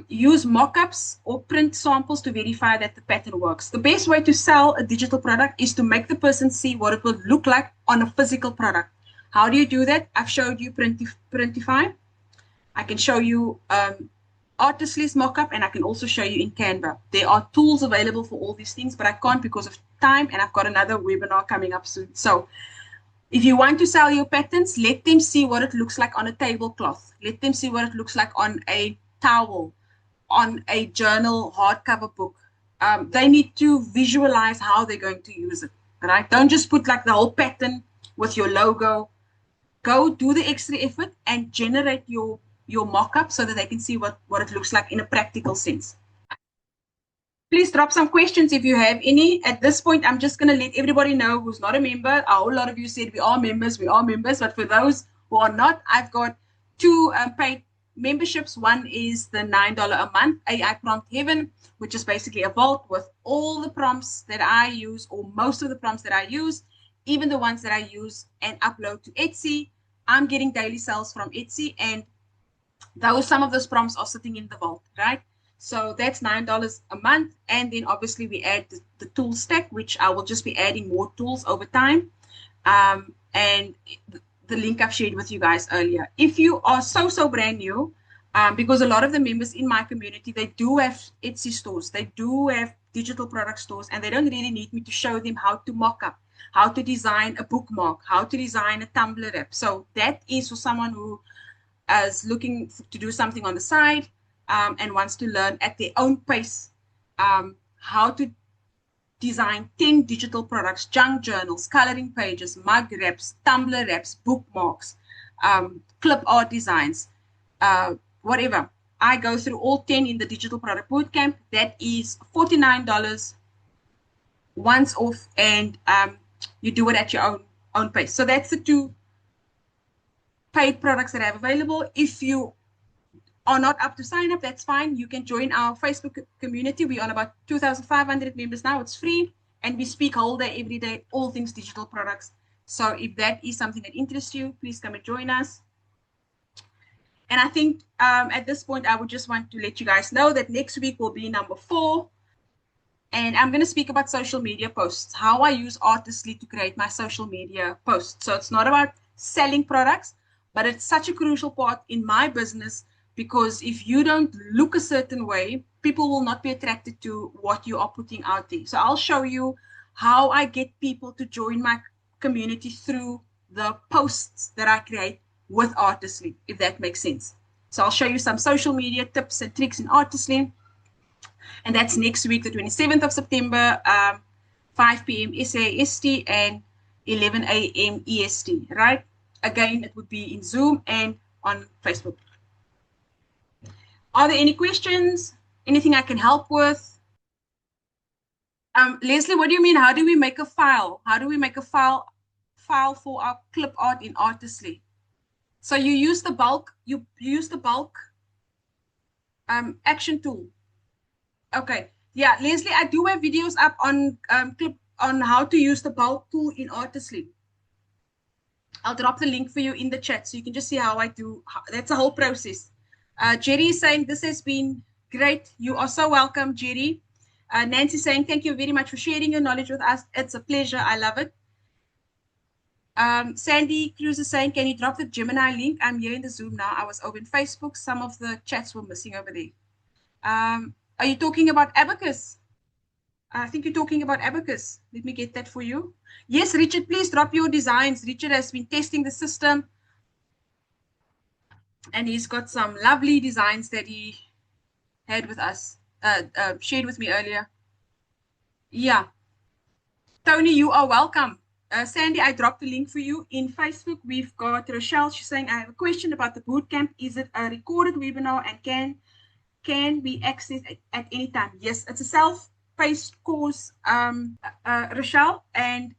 Use mock-ups or print samples to verify that the pattern works. The best way to sell a digital product is to make the person see what it will look like on a physical product. How do you do that? I've showed you Printify. I can show you Artistly's mockup, and I can also show you in Canva. There are tools available for all these things, but I can't because of time, and I've got another webinar coming up soon. So If you want to sell your patterns, let them see what it looks like on a tablecloth. Let them see what it looks like on a towel, on a journal, hardcover book. They need to visualize how they're going to use it, right? Don't just put like the whole pattern with your logo. Go do the extra effort and generate your mock-up so that they can see what it looks like in a practical sense. Please drop some questions if you have any. At this point, I'm just going to let everybody know who's not a member. A whole lot of you said we are members. But for those who are not, I've got two paid memberships. One is the $9 a month AI Prompt Heaven, which is basically a vault with all the prompts that I use, or most of the prompts that I use, even the ones that I use and upload to Etsy. I'm getting daily sales from Etsy, and some of those prompts are sitting in the vault, right? So that's $9 a month. And then obviously we add the tool stack, which I will just be adding more tools over time. And the link I've shared with you guys earlier. If you are so brand new, because a lot of the members in my community, they do have Etsy stores, they do have digital product stores, and they don't really need me to show them how to mock up, how to design a bookmark, how to design a Tumblr app. So that is for someone who is looking to do something on the side, and wants to learn at their own pace how to design 10 digital products, junk journals, coloring pages, mug wraps, Tumblr wraps, bookmarks, clip art designs, whatever. I go through all 10 in the digital product bootcamp. That is $49 once off, and you do it at your own pace. So that's the two paid products that I have available. If you are not up to sign up, that's fine. You can join our Facebook community. We're on about 2,500 members now. It's free, and we speak all day, every day, all things digital products. So if that is something that interests you, please come and join us. And I think at this point, I would just want to let you guys know that next week will be number 4. And I'm going to speak about social media posts, how I use Artistly to create my social media posts. So it's not about selling products, but it's such a crucial part in my business, because if you don't look a certain way, people will not be attracted to what you are putting out there. So I'll show you how I get people to join my community through the posts that I create with Artistly, if that makes sense. So I'll show you some social media tips and tricks in Artistly. And that's next week, the 27th of September, 5 p.m. SAST and 11 a.m. EST, right? Again, it would be in Zoom and on Facebook. Are there any questions? Anything I can help with? Leslie, what do you mean? How do we make a file? How do we make a file for our clip art in Artistly? So you use the bulk, you use the bulk action tool. Okay. Yeah, Leslie, I do have videos up on on how to use the bulk tool in Artistly. I'll drop the link for you in the chat so you can just see how I do. That's a whole process. Jerry is saying this has been great. You are so welcome, Jerry. Nancy saying thank you very much for sharing your knowledge with us. It's a pleasure. I love it. Sandy Cruz is saying, can you drop the Gemini link? I'm here in the Zoom now. I was over in Facebook. Some of the chats were missing over there. Are you talking about Abacus? I think you're talking about Abacus. Let me get that for you. Yes, Richard, please drop your designs. Richard has been testing the system, and he's got some lovely designs that he had with us, shared with me earlier. Yeah. Tony, you are welcome. Sandy, I dropped the link for you in Facebook. We've got Rochelle. She's saying, I have a question about the bootcamp. Is it a recorded webinar and can be accessed at any time? Yes, it's a self-paced course, Rochelle, and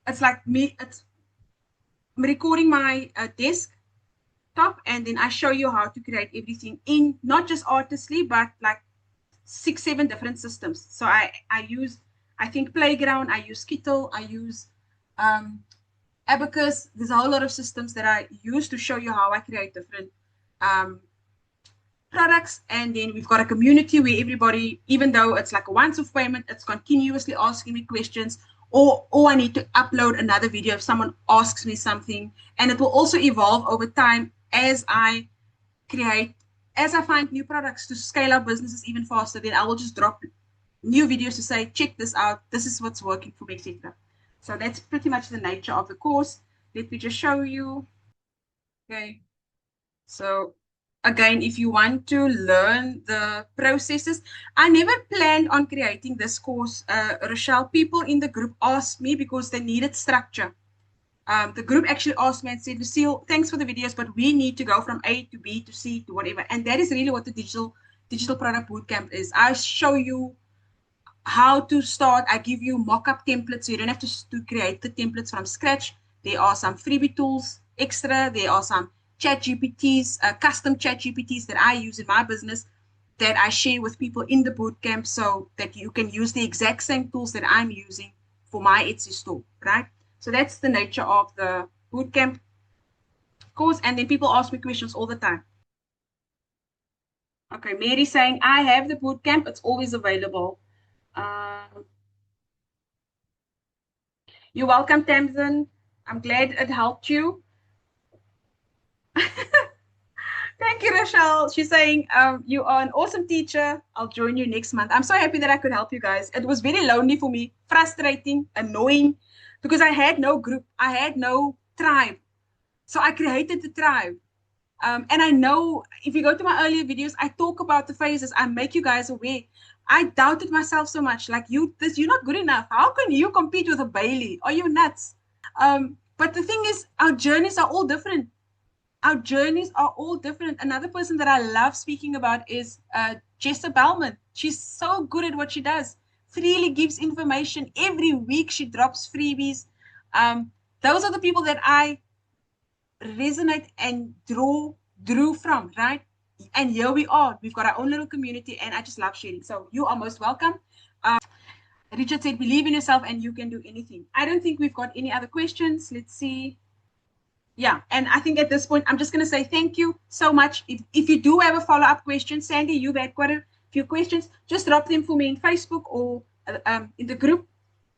it's like me. I'm recording my desktop, and then I show you how to create everything in not just Artistly, but like 6-7 different systems. So I use, I think, Playground, I use Kittle, I use Abacus. There's a whole lot of systems that I use to show you how I create different products. And then we've got a community where everybody, even though it's like a once-off payment, it's continuously asking me questions, or I need to upload another video if someone asks me something. And it will also evolve over time as I find new products to scale up businesses even faster. Then I will just drop new videos to say, check this out, this is what's working for me, etc. So that's pretty much the nature of the course. Let me just show you. Okay. So again, if you want to learn the processes, I never planned on creating this course, Rochelle. People in the group asked me because they needed structure. The group actually asked me and said, Lucille, thanks for the videos, but we need to go from A to B to C to whatever. And that is really what the digital product bootcamp is. I show you how to start. I give you mock-up templates, so you don't have to create the templates from scratch. There are some freebie tools extra. There are some chat GPTs, custom chat GPTs that I use in my business that I share with people in the bootcamp so that you can use the exact same tools that I'm using for my Etsy store, right? So that's the nature of the bootcamp course. And then people ask me questions all the time. Okay, Mary saying, I have the bootcamp. It's always available. Um, You're welcome, Tamsin. I'm glad it helped you. Thank you, Rochelle. She's saying, you are an awesome teacher. I'll join you next month. I'm so happy that I could help you guys. It was very lonely for me, frustrating, annoying, because I had no group. I had no tribe. So I created the tribe. And I know if you go to my earlier videos, I talk about the phases. I make you guys aware. I doubted myself so much. Like, you're not good enough. How can you compete with a Bailey? Are you nuts? But the thing is, our journeys are all different. Our journeys are all different. Another person that I love speaking about is Jessa Bellman. She's so good at what she does. Freely gives information. Every week she drops freebies. Those are the people that I resonate and drew from, right? And here we are. We've got our own little community, and I just love sharing. So you are most welcome. Richard said, believe in yourself and you can do anything. I don't think we've got any other questions. Let's see. Yeah, and I think at this point, I'm just going to say thank you so much. If you do have a follow-up question, Sandy, you've had quite a few questions, just drop them for me in Facebook or in the group.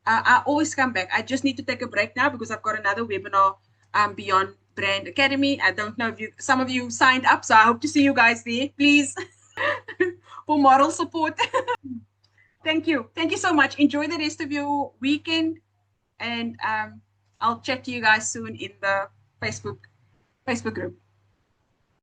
I always come back. I just need to take a break now because I've got another webinar beyond Brand Academy. I don't know if some of you signed up, so I hope to see you guys there, please, for moral support. Thank you. Thank you so much. Enjoy the rest of your weekend, and I'll chat to you guys soon in the Facebook group.